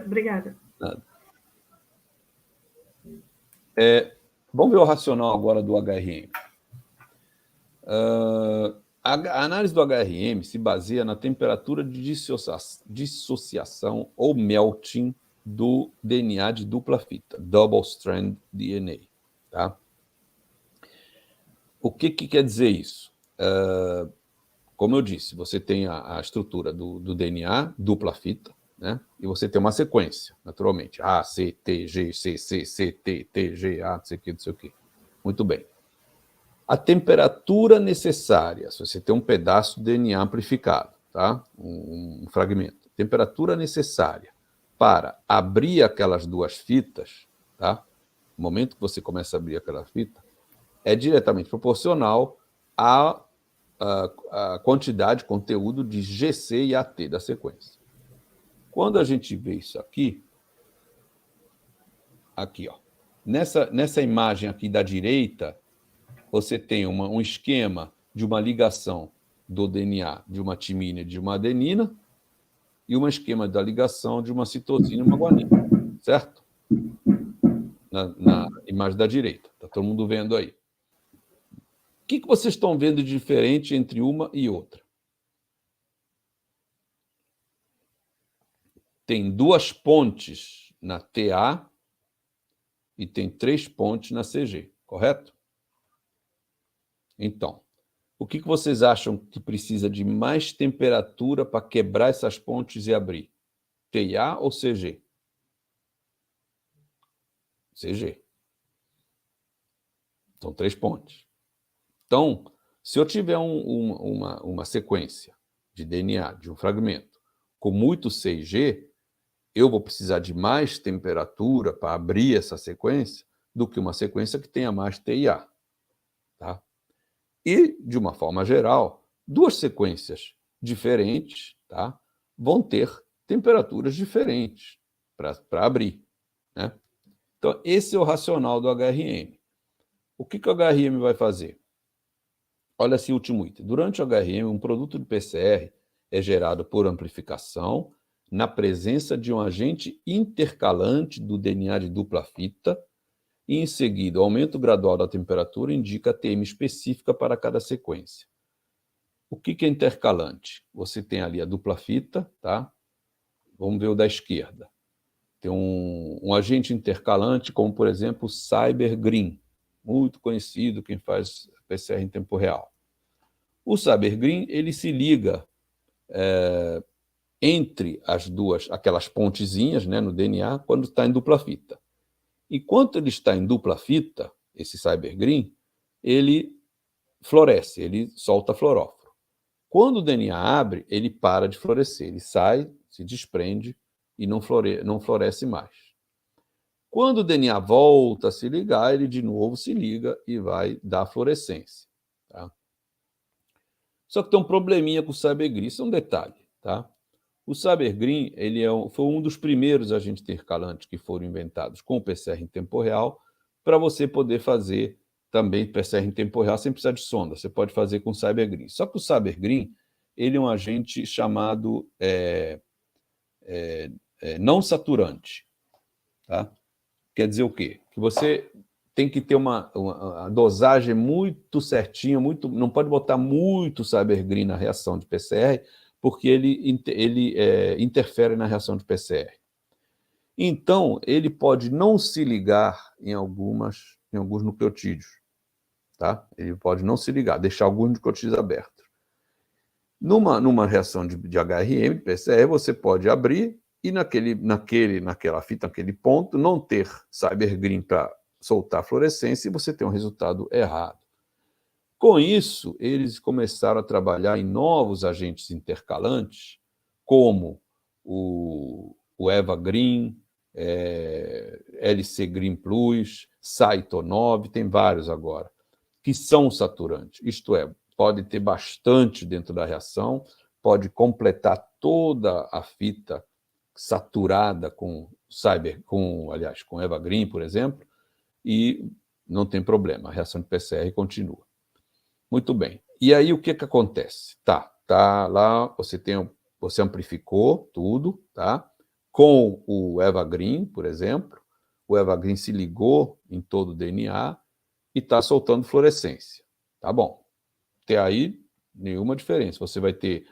Obrigada. Nada. Vamos ver o racional agora do HRM. A análise do HRM se baseia na temperatura de dissociação ou melting do DNA de dupla fita, double strand DNA. Tá? O que quer dizer isso? Como eu disse, você tem a estrutura do DNA, dupla fita, né? E você tem uma sequência, naturalmente. A, C, T, G, C, C, C, T, T, G, A, não sei o que. Muito bem. A temperatura necessária, se você tem um pedaço de DNA amplificado, tá? Um fragmento, temperatura necessária para abrir aquelas duas fitas, tá? No momento que você começa a abrir aquela fita, é diretamente proporcional à quantidade de conteúdo de GC e AT da sequência. Quando a gente vê isso aqui, ó, nessa imagem aqui da direita, você tem um esquema de uma ligação do DNA de uma timina e de uma adenina e um esquema da ligação de uma citosina e uma guanina, certo? Na imagem da direita. Está todo mundo vendo aí. O que vocês estão vendo de diferente entre uma e outra? Tem 2 pontes na TA e tem 3 pontes na CG, correto? Então, o que vocês acham que precisa de mais temperatura para quebrar essas pontes e abrir? TA ou CG? CG. São 3 pontes. Então, se eu tiver uma sequência de DNA, de um fragmento, com muito CG, eu vou precisar de mais temperatura para abrir essa sequência do que uma sequência que tenha mais TIA. Tá? E, de uma forma geral, 2 sequências diferentes, tá, vão ter temperaturas diferentes para abrir. Né? Então, esse é o racional do HRM. O que o HRM vai fazer? Olha esse último item. Durante o HRM, um produto de PCR é gerado por amplificação na presença de um agente intercalante do DNA de dupla fita e, em seguida, o aumento gradual da temperatura indica a TM específica para cada sequência. O que é intercalante? Você tem ali a dupla fita, tá? Vamos ver o da esquerda. Tem um agente intercalante, como, por exemplo, o CyberGreen, muito conhecido, quem faz PCR em tempo real. O CyberGreen, ele se liga entre aquelas pontezinhas, né, no DNA, quando está em dupla fita. Enquanto ele está em dupla fita, esse CyberGreen, ele floresce, ele solta fluoróforo. Quando o DNA abre, ele para de florescer, ele sai, se desprende e não floresce mais. Quando o DNA volta a se ligar, ele de novo se liga e vai dar fluorescência. Tá? Só que tem um probleminha com o CyberGreen, isso é um detalhe. Tá? O CyberGreen foi um dos primeiros agentes intercalantes que foram inventados com o PCR em tempo real, para você poder fazer também PCR em tempo real sem precisar de sonda. Você pode fazer com o CyberGreen. Só que o CyberGreen, ele é um agente chamado não saturante. Tá? quer dizer o quê? Que você tem que ter uma dosagem muito certinha, não pode botar muito Cybergreen na reação de PCR, porque ele interfere na reação de PCR. Então, ele pode não se ligar em alguns nucleotídeos. Tá? Ele pode não se ligar, deixar alguns nucleotídeos abertos. Numa reação de HRM, de PCR, você pode abrir e naquela fita, naquele ponto, não ter Cybergreen para soltar fluorescência e você tem um resultado errado. Com isso, eles começaram a trabalhar em novos agentes intercalantes, como o EVA Green, LC Green Plus, Saito 9, tem vários agora, que são saturantes. Isto é, pode ter bastante dentro da reação, pode completar toda a fita saturada com EVA Green, por exemplo, e não tem problema, a reação de PCR continua. Muito bem. E aí o que acontece? Tá lá, você amplificou tudo, tá? Com o EVA Green, por exemplo, o EVA Green se ligou em todo o DNA e está soltando fluorescência. Tá bom. Até aí, nenhuma diferença. Você vai ter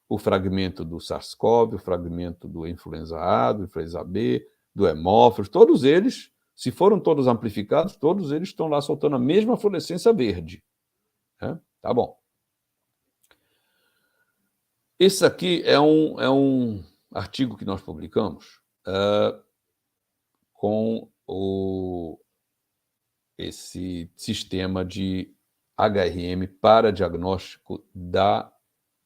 o fragmento do SARS-CoV, o fragmento do influenza A, do influenza B, do hemófilos, todos eles, se foram todos amplificados, todos eles estão lá soltando a mesma fluorescência verde. Tá bom. Esse aqui é um artigo que nós publicamos com esse sistema de HRM para diagnóstico da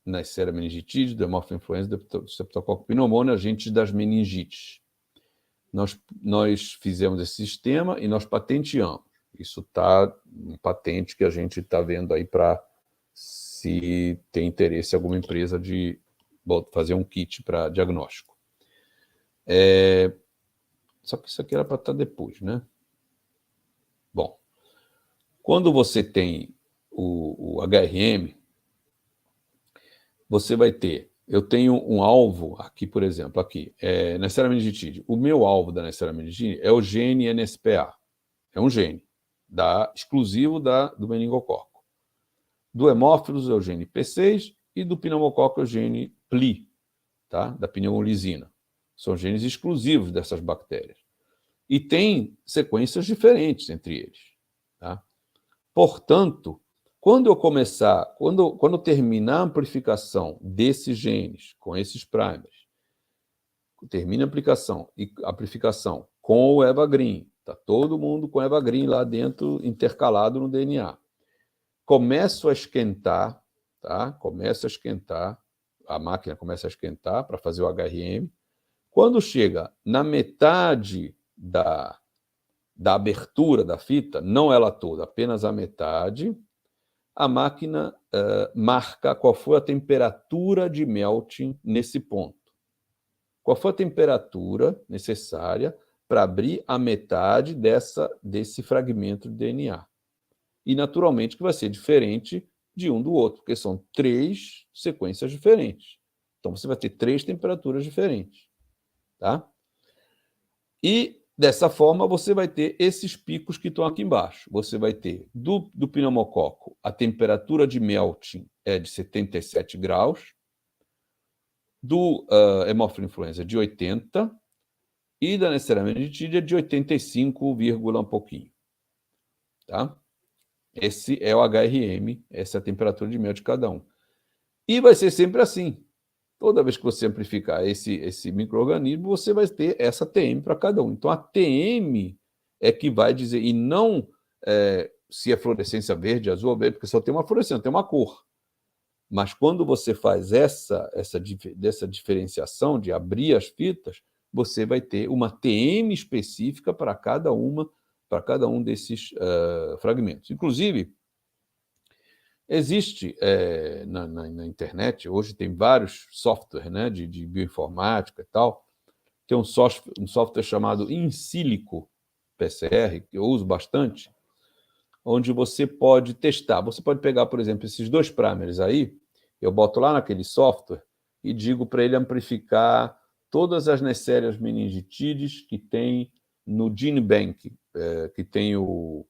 Neisseria meningitidis, do hemófilo influenza, do Streptococcus pneumoniae, agentes das meningites. Nós fizemos esse sistema e nós patenteamos. Isso está um patente que a gente está vendo aí para se tem interesse alguma empresa de fazer um kit para diagnóstico. Só que isso aqui era para estar depois, né? Bom, quando você tem o HRM, você vai ter... Eu tenho um alvo aqui, por exemplo, aqui, Neisseria meningitidis. O meu alvo da Neisseria meningitidis é o gene NSPA. É um gene exclusivo do meningococo. Do hemófilos é o gene P6 e do pneumococo é o gene PLI, tá? Da pneumolisina. São genes exclusivos dessas bactérias. E tem sequências diferentes entre eles. Tá? Portanto, quando eu terminar a amplificação desses genes com esses primers, termina a amplificação com o EVA Green, está todo mundo com EVA Green lá dentro, intercalado no DNA. Começo a esquentar, tá? A máquina começa a esquentar para fazer o HRM. Quando chega na metade da abertura da fita, não ela toda, apenas a metade, a máquina marca qual foi a temperatura de melting nesse ponto. Qual foi a temperatura necessária para abrir a metade desse fragmento de DNA. E, naturalmente, que vai ser diferente de um do outro, porque são 3 sequências diferentes. Então, você vai ter 3 temperaturas diferentes. Tá? E, dessa forma, você vai ter esses picos que estão aqui embaixo. Você vai ter, do pneumococo, a temperatura de melting é de 77 graus, do hemófilo influenza de 80, e da Neisseria meningitidis de 85, um pouquinho. Tá? Esse é o HRM, essa é a temperatura de mel de cada um. E vai ser sempre assim. Toda vez que você amplificar esse micro-organismo, você vai ter essa TM para cada um. Então, a TM é que vai dizer, e não se é fluorescência verde, azul ou verde, porque só tem uma fluorescência, tem uma cor. Mas quando você faz dessa diferenciação de abrir as fitas, você vai ter uma TM específica para cada um desses fragmentos. Inclusive, existe na internet, hoje tem vários softwares, né, de bioinformática e tal, tem um software chamado InSilico PCR, que eu uso bastante, onde você pode testar. Você pode pegar, por exemplo, esses 2 primers aí, eu boto lá naquele software e digo para ele amplificar todas as Neisserias meningitidis que têm no GenBank, que tem o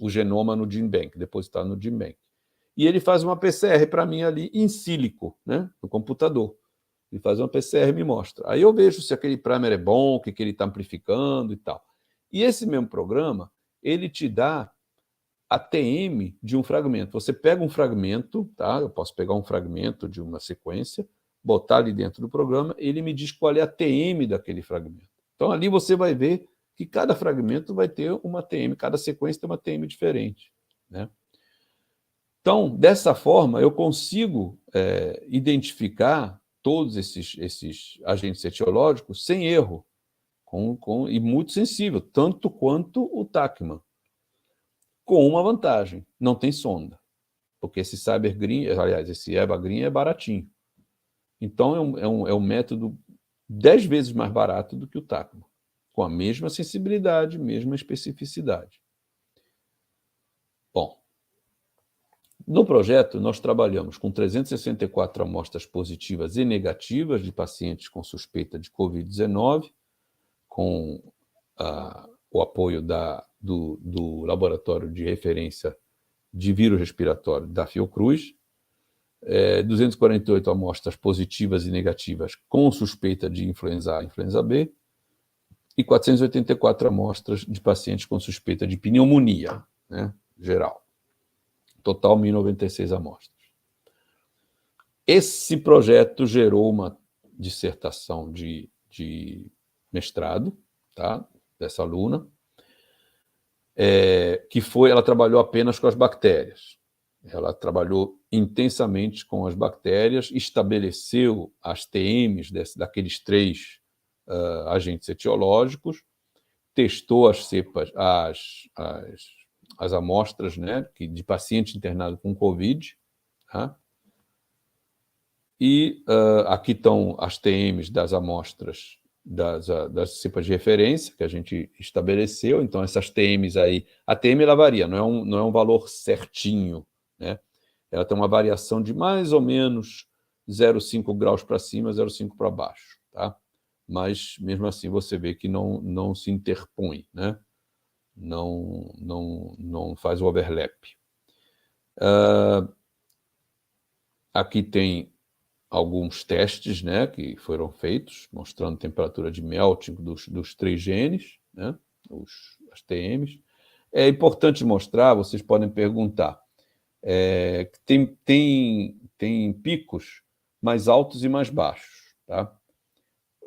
genoma no GenBank, depositado no GenBank. E ele faz uma PCR para mim ali em sílico, né, no computador. Ele faz uma PCR e me mostra. Aí eu vejo se aquele primer é bom, o que ele está amplificando e tal. E esse mesmo programa, ele te dá a TM de um fragmento. Você pega um fragmento, tá? Eu posso pegar um fragmento de uma sequência, botar ali dentro do programa, ele me diz qual é a TM daquele fragmento. Então, ali você vai ver que cada fragmento vai ter uma TM, cada sequência tem uma TM diferente, né? Então, dessa forma, eu consigo identificar todos esses agentes etiológicos sem erro, e muito sensível, tanto quanto o Tacman, com uma vantagem: não tem sonda, porque esse CyberGreen, aliás, esse EvaGreen é baratinho. Então, é um método 10 vezes mais barato do que o Tacman, com a mesma sensibilidade, mesma especificidade. Bom, no projeto, nós trabalhamos com 364 amostras positivas e negativas de pacientes com suspeita de Covid-19, com o apoio do Laboratório de Referência de Vírus Respiratório da Fiocruz, 248 amostras positivas e negativas com suspeita de influenza A e influenza B, e 484 amostras de pacientes com suspeita de pneumonia, né, geral. Total, 1.096 amostras. Esse projeto gerou uma dissertação de mestrado, tá, dessa aluna, ela trabalhou apenas com as bactérias. Ela trabalhou intensamente com as bactérias, estabeleceu as TMs daqueles 3 agentes etiológicos, testou as cepas, as amostras, né, de paciente internado com Covid, tá? E aqui estão as TMs das amostras das cepas de referência que a gente estabeleceu. Então, essas TMs aí, a TM ela varia, não é um valor certinho, né? Ela tem uma variação de mais ou menos 0,5 graus para cima, 0,5 para baixo, tá? Mas, mesmo assim, você vê que não se interpõe, né? Não faz o overlap. Aqui tem alguns testes, né, que foram feitos, mostrando temperatura de melting dos 3 genes, né, as TMs. É importante mostrar, vocês podem perguntar, que tem picos mais altos e mais baixos, tá?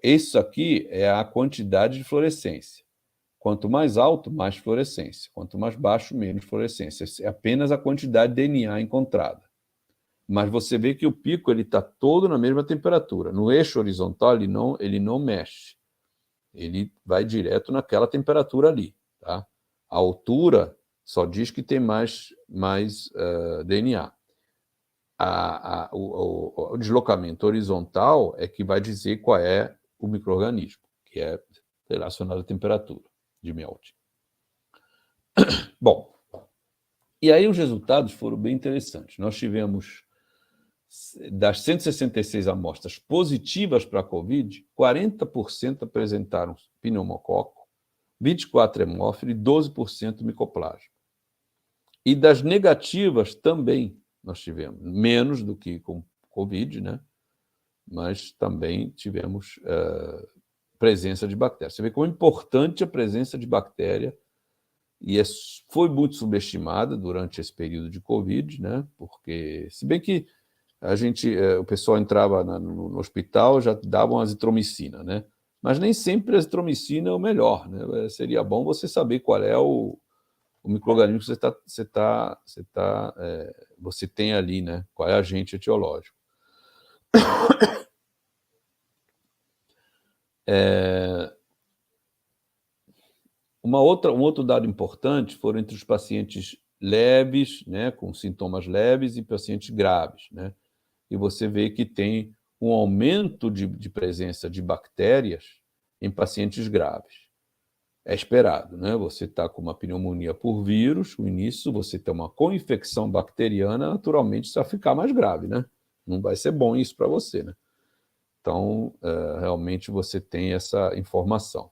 Isso aqui é a quantidade de fluorescência. Quanto mais alto, mais fluorescência. Quanto mais baixo, menos fluorescência. É apenas a quantidade de DNA encontrada. Mas você vê que o pico está todo na mesma temperatura. No eixo horizontal, ele não mexe. Ele vai direto naquela temperatura ali. Tá? A altura só diz que tem mais DNA. O deslocamento horizontal é que vai dizer qual é o micro-organismo, que é relacionado à temperatura de melt. Bom, e aí os resultados foram bem interessantes. Nós tivemos, das 166 amostras positivas para a Covid, 40% apresentaram pneumococo, 24% hemófilo e 12% micoplasma. E das negativas também nós tivemos, menos do que com Covid, né? Mas também tivemos presença de bactéria. Você vê como é importante a presença de bactéria, e foi muito subestimada durante esse período de Covid, né? Porque, se bem que o pessoal entrava no hospital, já davam azitromicina, né? Mas nem sempre a azitromicina é o melhor, né? Seria bom você saber qual é o micro-organismo que você tem ali, né? Qual é o agente etiológico. Um outro dado importante foram entre os pacientes leves, né, com sintomas leves, e pacientes graves, né? E você vê que tem um aumento de presença de bactérias em pacientes graves. É esperado, né? Você está com uma pneumonia por vírus, no início você tem uma co-infecção bacteriana, naturalmente isso vai ficar mais grave, né? Não vai ser bom isso para você, né? Então, realmente você tem essa informação.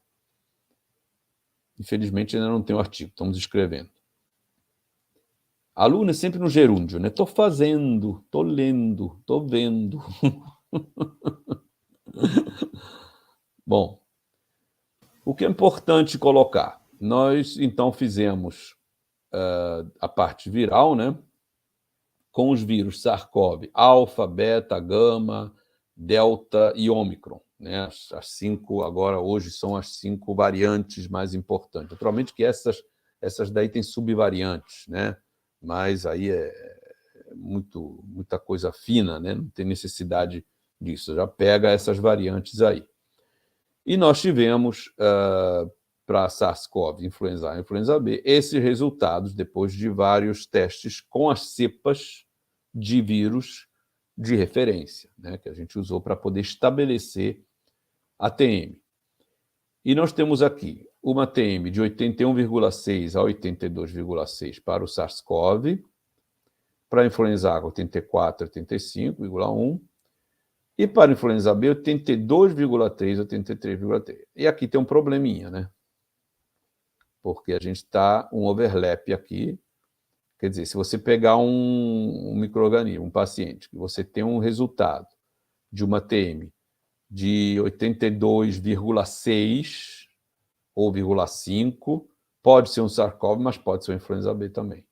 Infelizmente, ainda não tem o artigo, estamos escrevendo. Aluno é sempre no gerúndio, né? Estou fazendo, estou lendo, estou vendo. Bom, o que é importante colocar? Nós, então, fizemos a parte viral, né? Com os vírus SARS-CoV, alfa, beta, gama, delta e ômicron, né? As 5, agora, hoje, são as 5 variantes mais importantes. Naturalmente que essas daí têm subvariantes, né? Mas aí é muita coisa fina, né? Não tem necessidade disso, já pega essas variantes aí. E nós tivemos, para SARS-CoV, influenza A e influenza B, esses resultados depois de vários testes com as cepas de vírus de referência, né? Que a gente usou para poder estabelecer a TM. E nós temos aqui uma TM de 81,6 a 82,6 para o SARS-CoV, para a influenza A, 84 a 85,1, e para a influenza B, 82,3 a 83,3. E aqui tem um probleminha, né? Porque a gente está um overlap aqui. Quer dizer, se você pegar um micro-organismo, um paciente, que você tem um resultado de uma TM de 82,6 ou 0,5, pode ser um SARS-CoV, mas pode ser uma influenza B também.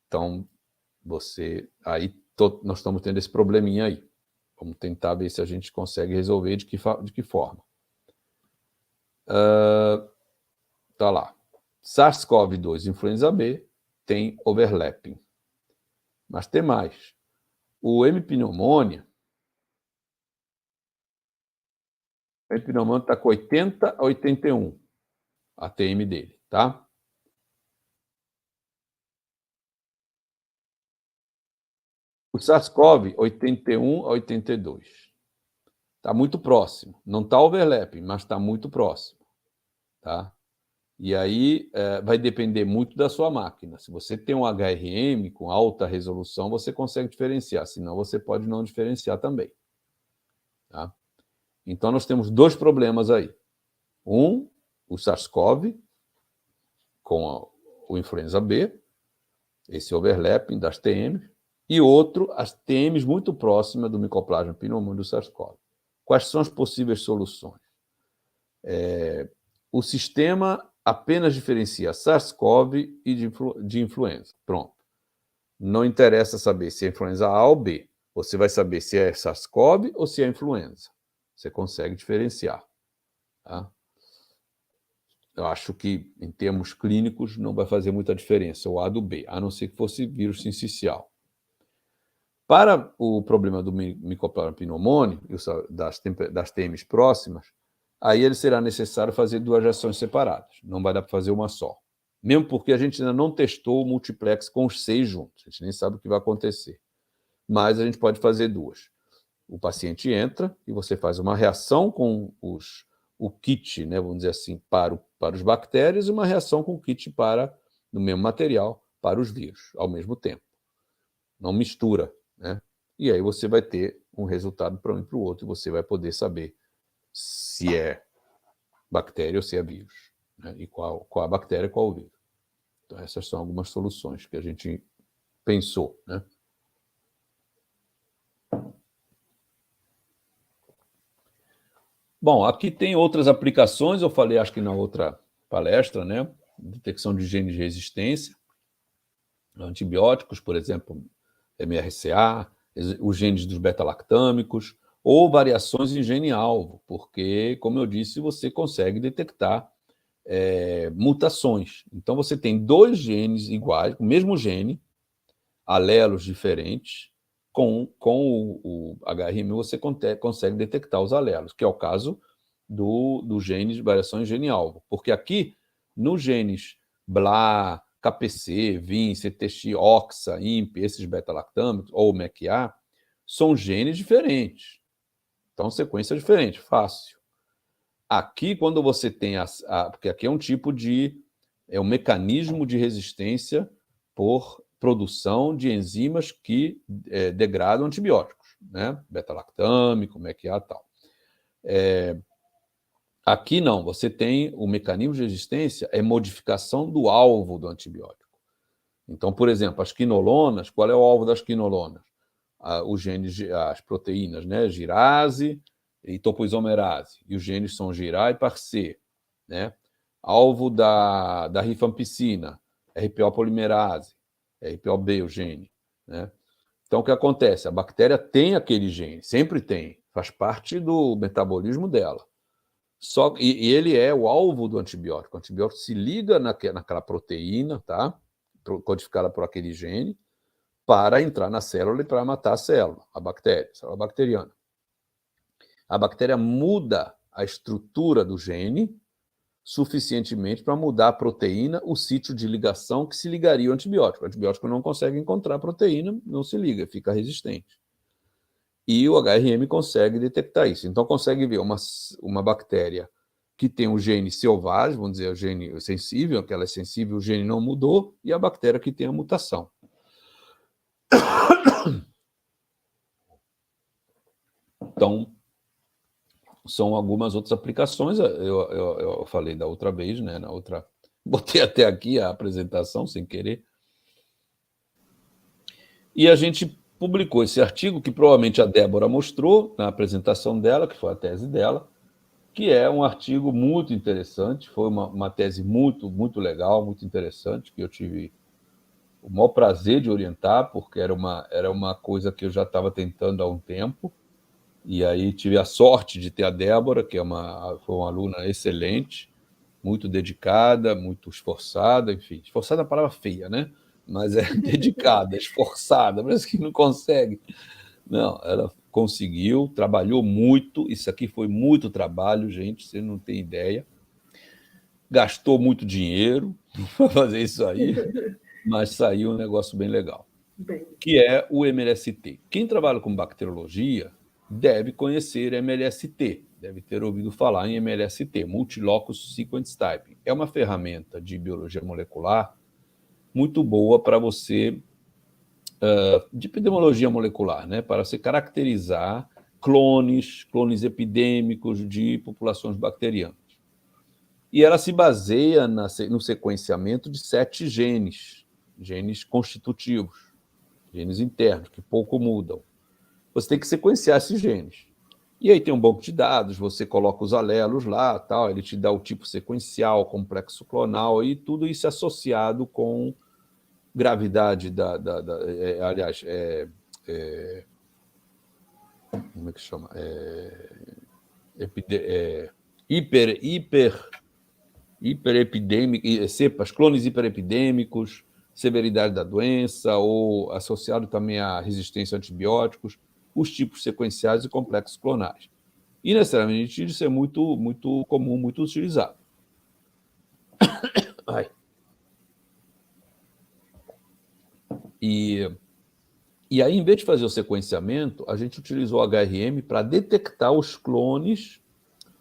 Então, aí nós estamos tendo esse probleminha aí. Vamos tentar ver se a gente consegue resolver de que forma. Tá lá. SARS-CoV-2 influenza B tem overlapping. Mas tem mais. O M-pneumonia está com 80 a 81, a TM dele, tá? O SARS-CoV, 81 a 82. Está muito próximo. Não está overlapping, mas está muito próximo. Tá? E aí vai depender muito da sua máquina. Se você tem um HRM com alta resolução, você consegue diferenciar. Senão, você pode não diferenciar também. Tá? Então, nós temos 2 problemas aí. Um, o SARS-CoV com o influenza B, esse overlapping das TMs, e outro, as TMs muito próximas do Mycoplasma pneumoniae do SARS-CoV. Quais são as possíveis soluções? O sistema apenas diferencia SARS-CoV e de influenza. Pronto. Não interessa saber se é influenza A ou B. Você vai saber se é SARS-CoV ou se é influenza. Você consegue diferenciar. Tá? Eu acho que, em termos clínicos, não vai fazer muita diferença o A do B, a não ser que fosse vírus sincicial. Para o problema do Mycoplasma pneumoniae, das TMs próximas, aí ele será necessário fazer 2 reações separadas. Não vai dar para fazer uma só. Mesmo porque a gente ainda não testou o multiplex com os 6 juntos. A gente nem sabe o que vai acontecer. Mas a gente pode fazer 2. O paciente entra e você faz uma reação com o kit, né, vamos dizer assim, para os bactérias, e uma reação com o kit no mesmo material, para os vírus, ao mesmo tempo. Não mistura, né? E aí você vai ter um resultado para um e para o outro, e você vai poder saber se é bactéria ou se é vírus, né? E qual a bactéria e qual o vírus. Então, essas são algumas soluções que a gente pensou, né? Bom, aqui tem outras aplicações, eu falei, acho que na outra palestra, né? Detecção de genes de resistência, antibióticos, por exemplo, MRCA, os genes dos beta-lactâmicos, ou variações em gene-alvo, porque, como eu disse, você consegue detectar mutações. Então, você tem 2 genes iguais, o mesmo gene, alelos diferentes, com o HRM você consegue detectar os alelos, que é o caso do gene de variação em gene-alvo. Porque aqui, nos genes BLA, KPC, VIN, CTX, OXA, IMP, esses beta-lactâmicos, ou MECA, são genes diferentes. Então, sequência diferente, fácil. Aqui, quando você tem porque aqui é um tipo um mecanismo de resistência por produção de enzimas que degradam antibióticos, né? Beta-lactâmico, MECA e tal. Aqui não, você tem o mecanismo de resistência, é modificação do alvo do antibiótico. Então, por exemplo, as quinolonas, qual é o alvo das quinolonas? Os genes, as proteínas, né? Girase e topoisomerase. E os genes são GIRA e PAR-C, né? Alvo da rifampicina, RPO polimerase, RPOB, o gene, né? Então, o que acontece? A bactéria tem aquele gene, sempre tem, faz parte do metabolismo dela. E ele é o alvo do antibiótico. O antibiótico se liga naquela proteína, tá? Codificada por aquele gene, para entrar na célula e para matar a célula bacteriana. A bactéria muda a estrutura do gene suficientemente para mudar a proteína, o sítio de ligação que se ligaria ao antibiótico. O antibiótico não consegue encontrar a proteína, não se liga, fica resistente. E o HRM consegue detectar isso. Então, consegue ver uma bactéria que tem um gene selvagem, vamos dizer, o gene sensível, aquela é sensível, o gene não mudou, e a bactéria que tem a mutação. Então, são algumas outras aplicações. Eu falei da outra vez, né? Na outra, botei até aqui a apresentação sem querer. E a gente publicou esse artigo que provavelmente a Débora mostrou na apresentação dela, que foi a tese dela, que é um artigo muito interessante, foi uma tese muito, muito legal, muito interessante, que eu tive o maior prazer de orientar, porque era uma coisa que eu já estava tentando há um tempo, e aí tive a sorte de ter a Débora, que foi uma aluna excelente, muito dedicada, muito esforçada, enfim, esforçada é uma palavra feia, né? Mas é dedicada, esforçada, parece que não consegue. Não, ela conseguiu, trabalhou muito, isso aqui foi muito trabalho, gente, você não tem ideia. Gastou muito dinheiro para fazer isso aí, mas saiu um negócio bem legal, que é o MLST. Quem trabalha com bacteriologia deve conhecer MLST, deve ter ouvido falar em MLST, Multilocus Sequence Typing. É uma ferramenta de biologia molecular muito boa para você, de epidemiologia molecular, né, para você caracterizar clones epidêmicos de populações bacterianas. E ela se baseia no sequenciamento de 7 genes constitutivos, genes internos, que pouco mudam. Você tem que sequenciar esses genes. E aí tem um banco de dados, você coloca os alelos lá, tal, ele te dá o tipo sequencial, complexo clonal, e tudo isso associado com gravidade aliás, como é que chama? Hiperepidêmico, cepas, clones hiperepidêmicos, severidade da doença, ou associado também à resistência a antibióticos, os tipos sequenciais e complexos clonais. E, necessariamente, isso é muito, muito comum, muito utilizado. E aí, em vez de fazer o sequenciamento, a gente utilizou o HRM para detectar os clones,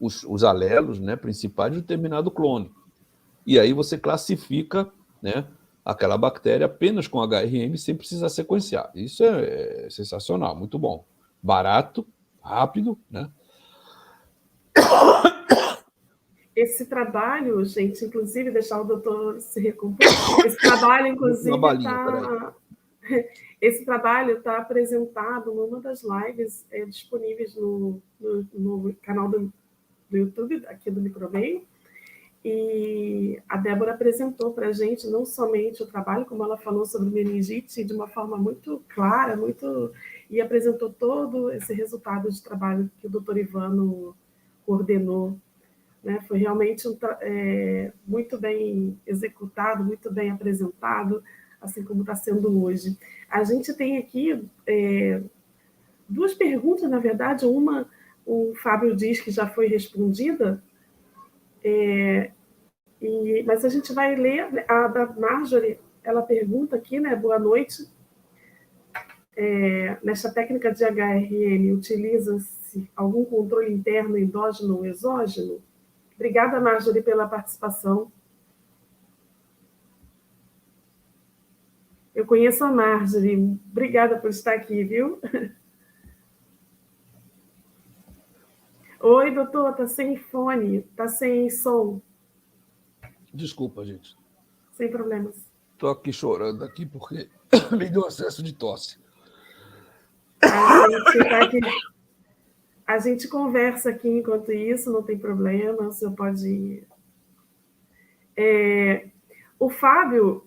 os alelos, né, principais de determinado clone. E aí você classifica, né, aquela bactéria apenas com HRM sem precisar sequenciar. Isso é sensacional, muito bom. Barato, rápido, né? Esse trabalho, gente, inclusive, deixar o doutor se recompor, esse trabalho, inclusive, esse trabalho está apresentado numa das lives disponíveis no canal do YouTube, aqui do Micromeio, e a Débora apresentou para a gente não somente o trabalho, como ela falou sobre meningite, de uma forma muito clara, e apresentou todo esse resultado de trabalho que o doutor Ivano coordenou. Né? Foi realmente muito bem executado, muito bem apresentado, assim como está sendo hoje. A gente tem aqui 2 perguntas, na verdade. Uma, o Fábio diz que já foi respondida, mas a gente vai ler a da Marjorie. Ela pergunta aqui, né? Boa noite. Nesta técnica de HRM, utiliza-se algum controle interno, endógeno ou exógeno? Obrigada, Marjorie, pela participação. Eu conheço a Marjorie. Obrigada por estar aqui, viu? Oi, doutor, tá sem fone, tá sem som. Desculpa, gente. Sem problemas. Estou aqui chorando aqui porque me deu acesso de tosse. A gente conversa aqui enquanto isso, não tem problema, o senhor pode... O Fábio,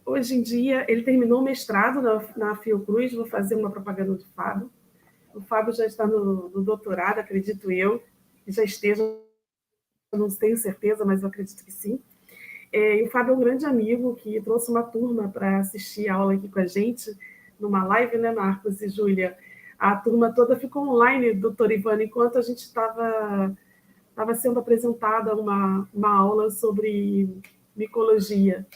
hoje em dia, ele terminou o mestrado na Fiocruz, vou fazer uma propaganda do Fábio. O Fábio já está no doutorado, acredito eu, já esteja, eu não tenho certeza, mas eu acredito que sim. E o Fábio é um grande amigo que trouxe uma turma para assistir a aula aqui com a gente, numa live, né, Marcos e Júlia? A turma toda ficou online, doutor Ivana, enquanto a gente estava sendo apresentada uma aula sobre micologia.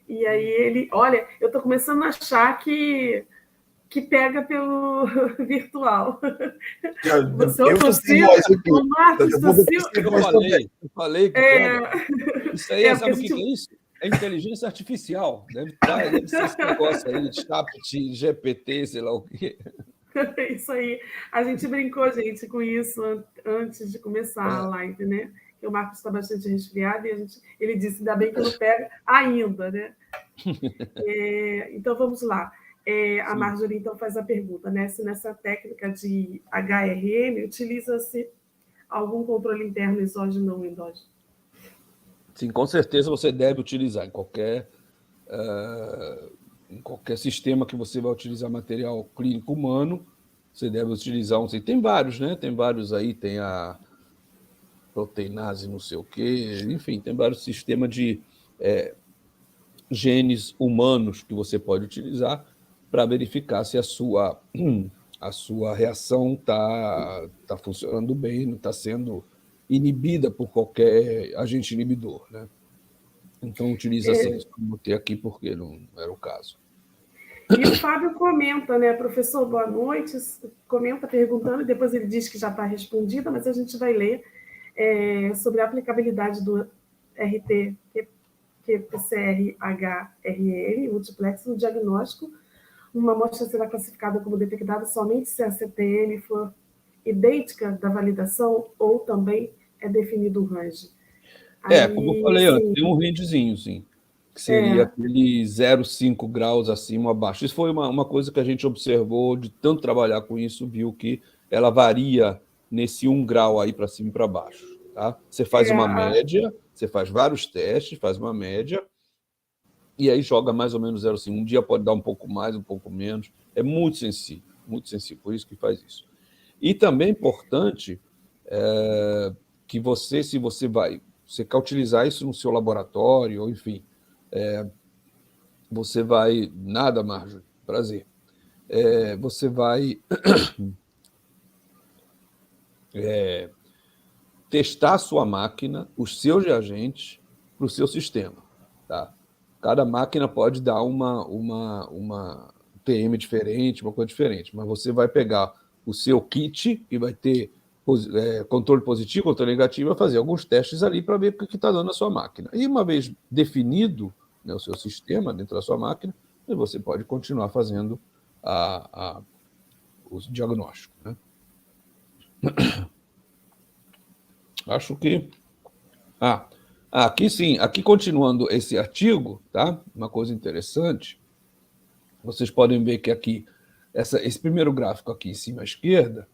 E aí ele, olha, eu estou começando a achar que pega pelo virtual. Eu estou sem voz aqui. O Marcos tossiu. Eu falei que pega. Isso aí, sabe o que é isso? É inteligência artificial. Deve ser esse negócio aí, chat, GPT, sei lá o quê. Isso aí. A gente brincou, gente, com isso antes de começar a live, né? Que o Marcos está bastante resfriado e ele disse, ainda bem que não pega ainda, né? Então, vamos lá. A Marjorie, então, faz a pergunta, né? Se nessa técnica de HRM utiliza-se algum controle interno exógeno ou endógeno? Sim, com certeza você deve utilizar em qualquer sistema que você vai utilizar material clínico humano, você deve utilizar um... Tem vários, né? Tem vários aí, tem a proteinase não sei o quê, enfim, tem vários sistemas de genes humanos que você pode utilizar para verificar se a sua reação está funcionando bem, não está sendo inibida por qualquer agente inibidor, né? Então, utiliza assim, só botei aqui porque não era o caso. E o Fábio comenta, né, professor, boa noite, comenta perguntando, e depois ele diz que já está respondida, mas a gente vai ler sobre a aplicabilidade do RT-PCR-HRL, multiplex, no diagnóstico. Uma amostra será classificada como detectada somente se a CTM for idêntica da validação ou também é definido o range. Como eu falei antes, tem um rangezinho, sim, que seria aquele 0,5 graus acima ou abaixo. Isso foi uma coisa que a gente observou, de tanto trabalhar com isso, viu que ela varia nesse 1 grau aí para cima e para baixo. Tá? Você faz uma média, você faz vários testes, faz uma média, e aí joga mais ou menos 0,5. Um dia pode dar um pouco mais, um pouco menos. É muito sensível, por isso que faz isso. E também é importante que você, se você quer utilizar isso no seu laboratório, ou enfim, você vai... Nada, Marjorie, prazer. Você vai testar a sua máquina, os seus reagentes, para o seu sistema. Tá? Cada máquina pode dar uma TM diferente, uma coisa diferente, mas você vai pegar o seu kit, que vai ter controle positivo, controle negativo, vai fazer alguns testes ali para ver o que está dando na sua máquina. E uma vez definido, né, o seu sistema dentro da sua máquina, você pode continuar fazendo o diagnóstico. Né? Acho que... aqui sim, aqui continuando esse artigo, tá? Uma coisa interessante, vocês podem ver que aqui, esse primeiro gráfico aqui em cima à esquerda,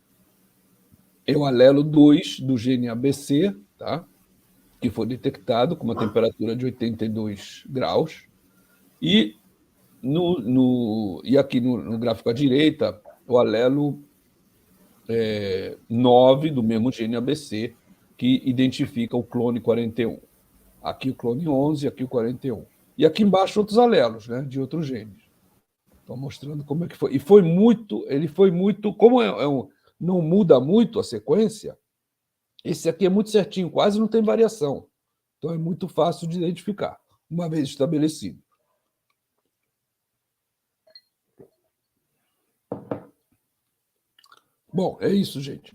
é o alelo 2 do gene ABC, tá? Que foi detectado com uma temperatura de 82 graus, e aqui no gráfico à direita, o alelo 9 do mesmo gene ABC, que identifica o clone 41. Aqui o clone 11, aqui o 41. E aqui embaixo outros alelos, né, de outros genes. Estou mostrando como é que foi. E ele foi muito... Como não muda muito a sequência, esse aqui é muito certinho, quase não tem variação. Então é muito fácil de identificar, uma vez estabelecido. Bom, é isso, gente.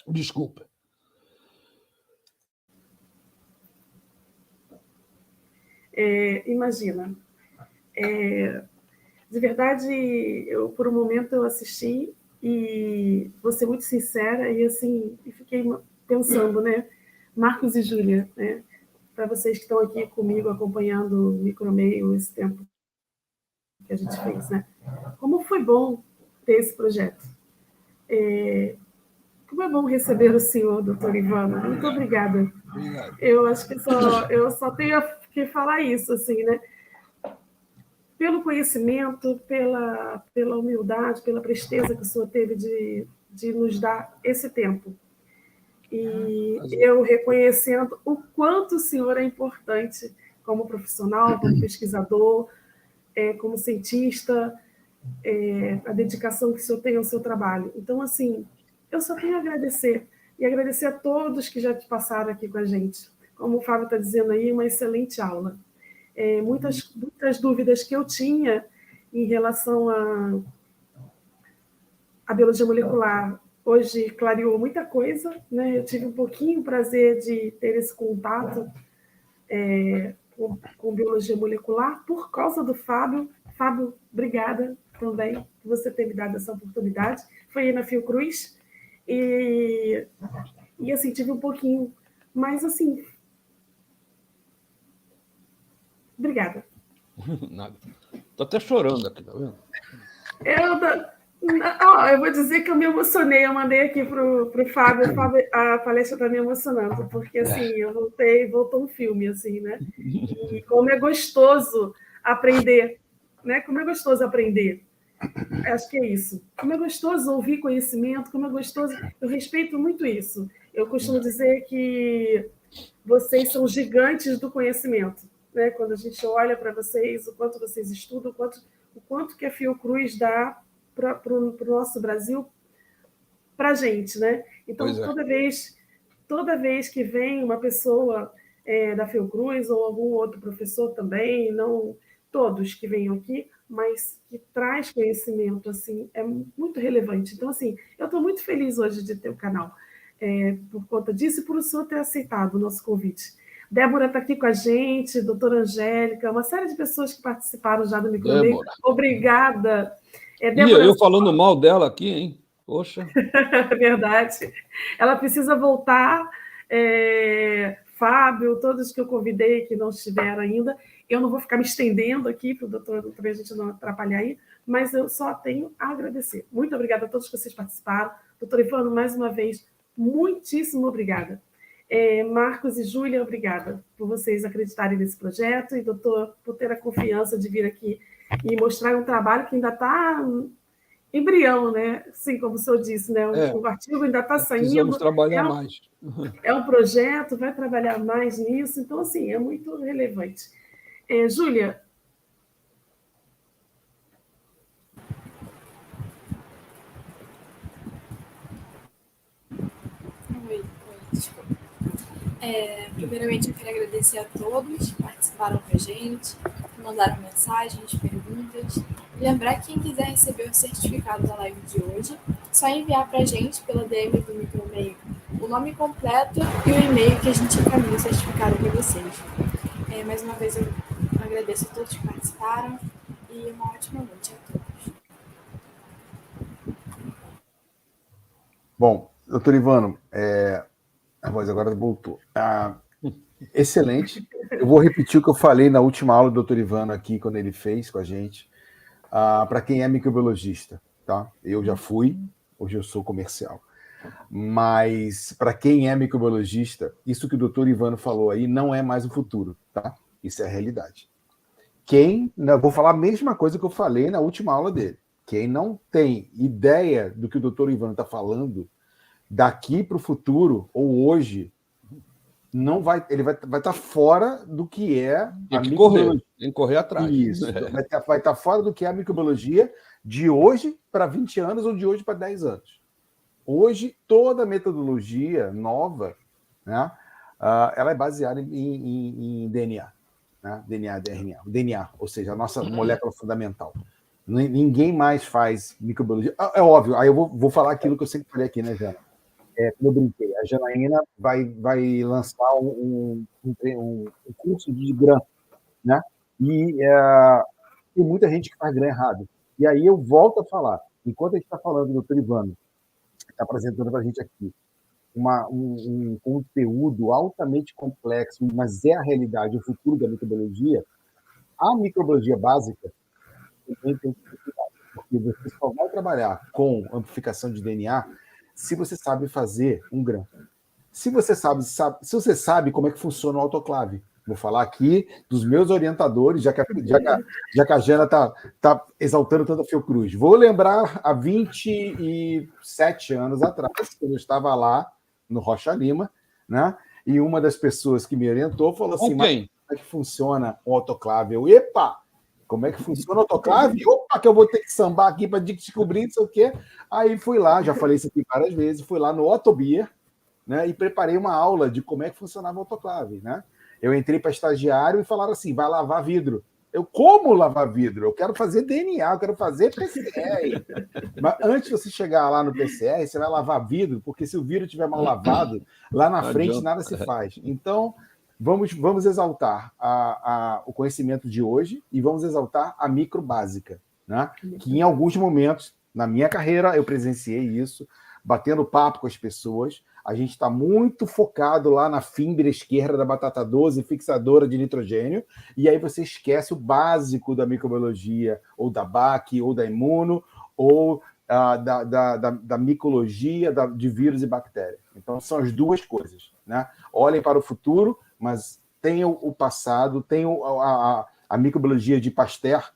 Desculpa. Imagina, De verdade, por um momento eu assisti e vou ser muito sincera e assim, fiquei pensando, né? Marcos e Júlia, né? Para vocês que estão aqui comigo acompanhando o Micromeio esse tempo que a gente fez, né? Como foi bom ter esse projeto. Como é bom receber o senhor, doutor Ivana. Muito obrigada. Obrigado. Eu acho que eu só tenho que falar isso, assim, né? Pelo conhecimento, pela humildade, pela presteza que o senhor teve de nos dar esse tempo. E eu reconhecendo o quanto o senhor é importante como profissional, como pesquisador, como cientista, a dedicação que o senhor tem ao seu trabalho. Então, assim, eu só tenho a agradecer. E agradecer a todos que já passaram aqui com a gente. Como o Fábio está dizendo aí, uma excelente aula. Muitas dúvidas que eu tinha em relação à biologia molecular hoje clareou muita coisa, né? Eu tive um pouquinho o prazer de ter esse contato com biologia molecular por causa do Fábio. Fábio, obrigada também por você ter me dado essa oportunidade. Foi aí na Fiocruz e assim, tive um pouquinho, mas assim, obrigada. Nada. Tô até chorando aqui, tá vendo? Eu vou dizer que eu me emocionei. Eu mandei aqui pro Fábio, a palestra está me emocionando, porque assim, voltou um filme, assim, né? E como é gostoso aprender, né? Como é gostoso aprender. Acho que é isso. Como é gostoso ouvir conhecimento, como é gostoso. Eu respeito muito isso. Eu costumo dizer que vocês são gigantes do conhecimento, né? Quando a gente olha para vocês, o quanto vocês estudam, o quanto que a Fiocruz dá para o nosso Brasil, para a gente, né? Então, toda vez que vem uma pessoa da Fiocruz ou algum outro professor também, não todos que venham aqui, mas que traz conhecimento, assim, é muito relevante. Então, assim, eu estou muito feliz hoje de ter o canal por conta disso e por o senhor ter aceitado o nosso convite. Débora está aqui com a gente, doutora Angélica, uma série de pessoas que participaram já do Micromeio. Obrigada. Débora... eu falando mal dela aqui, hein? Poxa. Verdade. Ela precisa voltar. Fábio, todos que eu convidei que não estiveram ainda. Eu não vou ficar me estendendo aqui para o doutor, para a gente não atrapalhar aí, mas eu só tenho a agradecer. Muito obrigada a todos que vocês participaram. Doutor Ivano, mais uma vez, muitíssimo obrigada. Marcos e Júlia, obrigada por vocês acreditarem nesse projeto e, doutor, por ter a confiança de vir aqui e mostrar um trabalho que ainda está embrião, né? Assim como o senhor disse, né? O artigo ainda está saindo. Precisamos trabalhar mais. É um projeto, vai trabalhar mais nisso, então, assim, é muito relevante. Júlia. Oi, desculpa. Primeiramente, eu quero agradecer a todos que participaram com a gente, que mandaram mensagens, perguntas. E lembrar que quem quiser receber o certificado da live de hoje, só enviar para a gente pela DM do Micromeio o nome completo e o e-mail que a gente encaminha o certificado para vocês. Mais uma vez, eu agradeço a todos que participaram e uma ótima noite a todos. Bom, doutor Ivano, a voz agora voltou. Excelente. Eu vou repetir o que eu falei na última aula do doutor Ivano aqui, quando ele fez com a gente. Para quem é microbiologista, tá? Eu já fui, hoje eu sou comercial. Mas para quem é microbiologista, isso que o doutor Ivano falou aí não é mais o futuro, tá? Isso é a realidade. Eu vou falar a mesma coisa que eu falei na última aula dele. Quem não tem ideia do que o doutor Ivano está falando, daqui para o futuro, ou hoje, não vai, ele vai estar fora do que é a microbiologia. Tem que correr atrás. Isso, vai estar fora do que é a microbiologia de hoje para 20 anos ou de hoje para 10 anos. Hoje, toda a metodologia nova, né, ela é baseada em DNA, né? DNA, RNA. O DNA, ou seja, a nossa molécula fundamental. Ninguém mais faz microbiologia. É óbvio, aí eu vou falar aquilo que eu sempre falei aqui, né, Jana? Como eu brinquei, a Janaína vai lançar um curso de GRAM, né? E tem muita gente que faz grã errado. E aí eu volto a falar, enquanto a gente está falando, o doutor Ivano está apresentando para a gente aqui um conteúdo altamente complexo, mas é a realidade, o futuro da microbiologia, a microbiologia básica também tem que ser cuidado, porque você só vai trabalhar com amplificação de DNA se você sabe fazer um grã. Se você sabe como é que funciona o autoclave. Vou falar aqui dos meus orientadores, já que a Jana está exaltando tanto a Fiocruz. Vou lembrar há 27 anos atrás, quando eu estava lá no Rocha Lima, né? E uma das pessoas que me orientou falou assim: mas como é que funciona o autoclave? Epa! Como é que funciona o autoclave? Opa, que eu vou ter que sambar aqui para descobrir, não sei o quê. Aí fui lá, já falei isso aqui várias vezes, fui lá no Otto Beer, né, e preparei uma aula de como é que funcionava o autoclave, né? Eu entrei para estagiário e falaram assim: vai lavar vidro. Como lavar vidro? Eu quero fazer DNA, eu quero fazer PCR. Mas antes de você chegar lá no PCR, você vai lavar vidro, porque se o vidro estiver mal lavado, lá na frente nada se faz. Então, vamos exaltar o conhecimento de hoje e vamos exaltar a micro básica, né? Que em alguns momentos, na minha carreira, eu presenciei isso, batendo papo com as pessoas. A gente está muito focado lá na fímbria esquerda da batata doce, fixadora de nitrogênio, e aí você esquece o básico da microbiologia, ou da BAC, ou da imuno, ou da micologia de vírus e bactérias. Então, são as duas coisas, né? Olhem para o futuro, mas tenham o passado, tenham a microbiologia de Pasteur,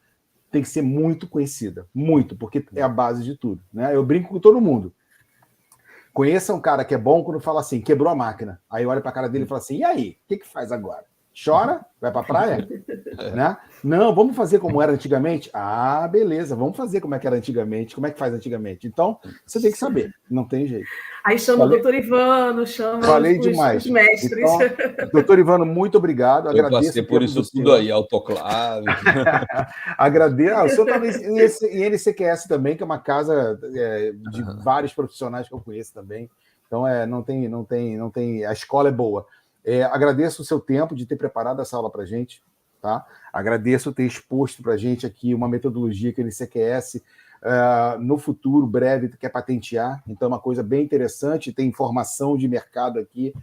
tem que ser muito conhecida, muito, porque é a base de tudo, né? Eu brinco com todo mundo. Conheça um cara que é bom quando fala assim, quebrou a máquina. Aí olha para a cara dele e fala assim, e aí, o que faz agora? Chora? Vai para a praia? Né? Não, vamos fazer como era antigamente? Ah, beleza, vamos fazer como é que era antigamente. Como é que faz antigamente? Então, você tem que saber, não tem jeito. Aí chama o doutor Ivano, chama demais. Os mestres. Então, doutor Ivano, muito obrigado. Eu passei por isso tudo aí, autoclave. Agradeço. O senhor estava em NCQS também, que é uma casa de vários profissionais que eu conheço também. Então, não tem. A escola é boa. Agradeço o seu tempo de ter preparado essa aula para a gente. Tá? Agradeço ter exposto para a gente aqui uma metodologia que a NCQS, no futuro breve, quer patentear. Então, é uma coisa bem interessante, tem informação de mercado aqui.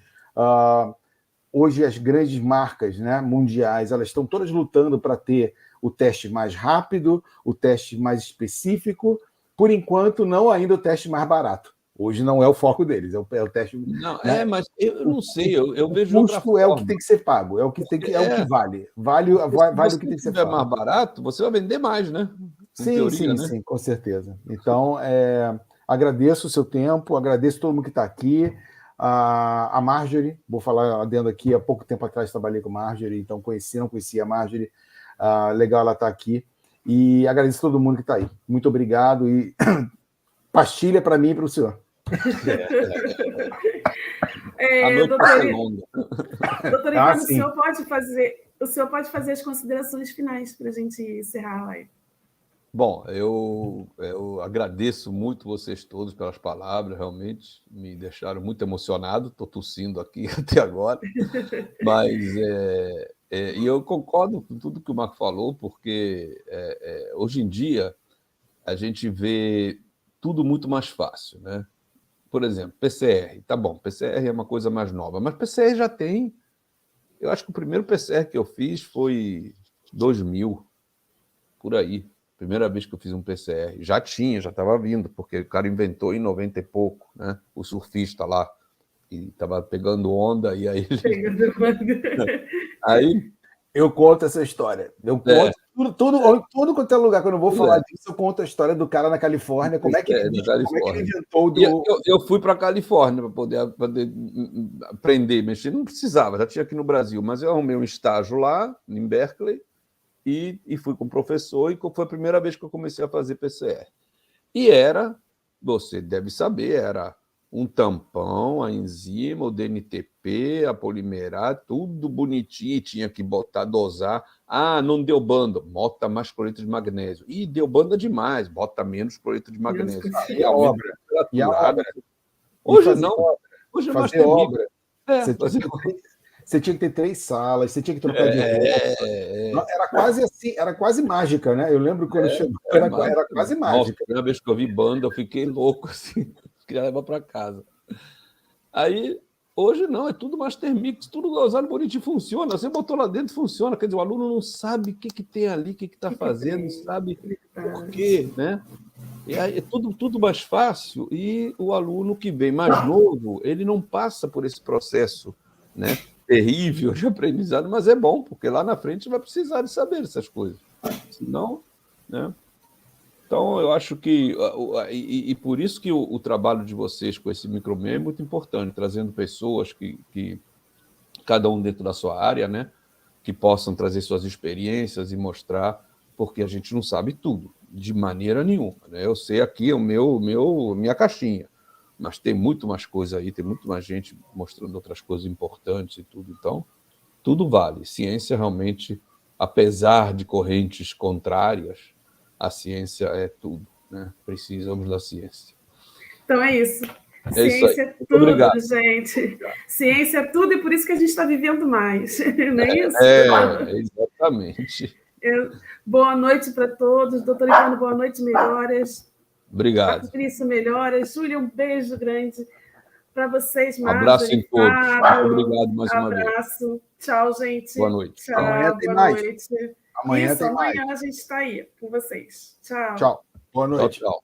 Hoje, as grandes marcas, né, mundiais, elas estão todas lutando para ter o teste mais rápido, o teste mais específico. Por enquanto, não ainda o teste mais barato. Hoje não é o foco deles, é o teste. Não, né? Mas eu não sei, eu vejo o custo é o que tem que ser pago, é o que vale. Vale o que tem que ser pago. Se tiver mais barato, você vai vender mais, né? Sim, com certeza. Então, agradeço o seu tempo, agradeço todo mundo que está aqui. A Marjorie, vou falar adendo aqui, há pouco tempo atrás trabalhei com a Marjorie, então não conhecia a Marjorie. Legal ela estar aqui. E agradeço todo mundo que está aí. Muito obrigado e pastilha para mim e para o senhor. Doutor Ivano, o senhor pode fazer as considerações finais para a gente encerrar a live. Bom, eu agradeço muito vocês todos pelas palavras, realmente me deixaram muito emocionado, estou tossindo aqui até agora, mas e eu concordo com tudo que o Marco falou, porque hoje em dia a gente vê tudo muito mais fácil, né? Por exemplo, PCR, tá bom, PCR é uma coisa mais nova, mas PCR já tem, eu acho que o primeiro PCR que eu fiz foi 2000, por aí. Primeira vez que eu fiz um PCR. Já estava vindo, porque o cara inventou em 90 e pouco, né? O surfista lá, e estava pegando onda, e aí... Aí eu conto essa história. Eu conto todo quanto é lugar, quando eu vou falar disso, eu conto a história do cara na Califórnia, como é que ele inventou Eu fui para a Califórnia para poder aprender, mexer. Não precisava, já tinha aqui no Brasil, mas eu arrumei um estágio lá, em Berkeley, e fui com o professor, e foi a primeira vez que eu comecei a fazer PCR. E você deve saber, era um tampão, a enzima, o DNTP, a polimerase, tudo bonitinho, tinha que dosar. Não deu banda, bota mais cloreto de magnésio. Deu banda demais, bota menos cloreto de magnésio. E a obra? Hoje não. Hoje nós temos... você tinha que ter 3 salas, você tinha que trocar de roupa. Era quase assim, era quase mágica, né? Eu lembro quando chegou, era quase mágica. Nossa, a primeira vez que eu vi banda, eu fiquei louco, assim, queria levar para casa. Aí, hoje não, é tudo Master Mix, tudo gozado, bonitinho, funciona. Você botou lá dentro, funciona. Quer dizer, o aluno não sabe o que tem ali, o que está fazendo, não sabe por quê, né? E aí é tudo mais fácil, e o aluno que vem mais novo, ele não passa por esse processo, né, terrível de aprendizado, mas é bom, porque lá na frente vai precisar de saber essas coisas. Senão, né? Então, eu acho que... E por isso que o trabalho de vocês com esse micromeio é muito importante, trazendo pessoas que cada um dentro da sua área, né, que possam trazer suas experiências e mostrar, porque a gente não sabe tudo, de maneira nenhuma, né? Eu sei aqui minha caixinha, mas tem muito mais coisa aí, tem muito mais gente mostrando outras coisas importantes e tudo. Então, tudo vale. Ciência realmente, apesar de correntes contrárias, a ciência é tudo, né? Precisamos da ciência. Então é isso. É isso aí. Ciência é tudo, obrigado. gente. Ciência é tudo e por isso que a gente está vivendo mais. Não é isso? Exatamente. Boa noite para todos. Doutor Ivano, boa noite, melhoras. Obrigado. Patrícia, melhoras. Júlia, um beijo grande para vocês. Abraço em todos. Obrigado mais uma vez. Abraço. Tchau, gente. Boa noite. Tchau, amanhã tem boa mais. noite. Amanhã Isso, tem amanhã mais. a gente está aí com vocês. Tchau. Tchau. Boa noite. Tchau.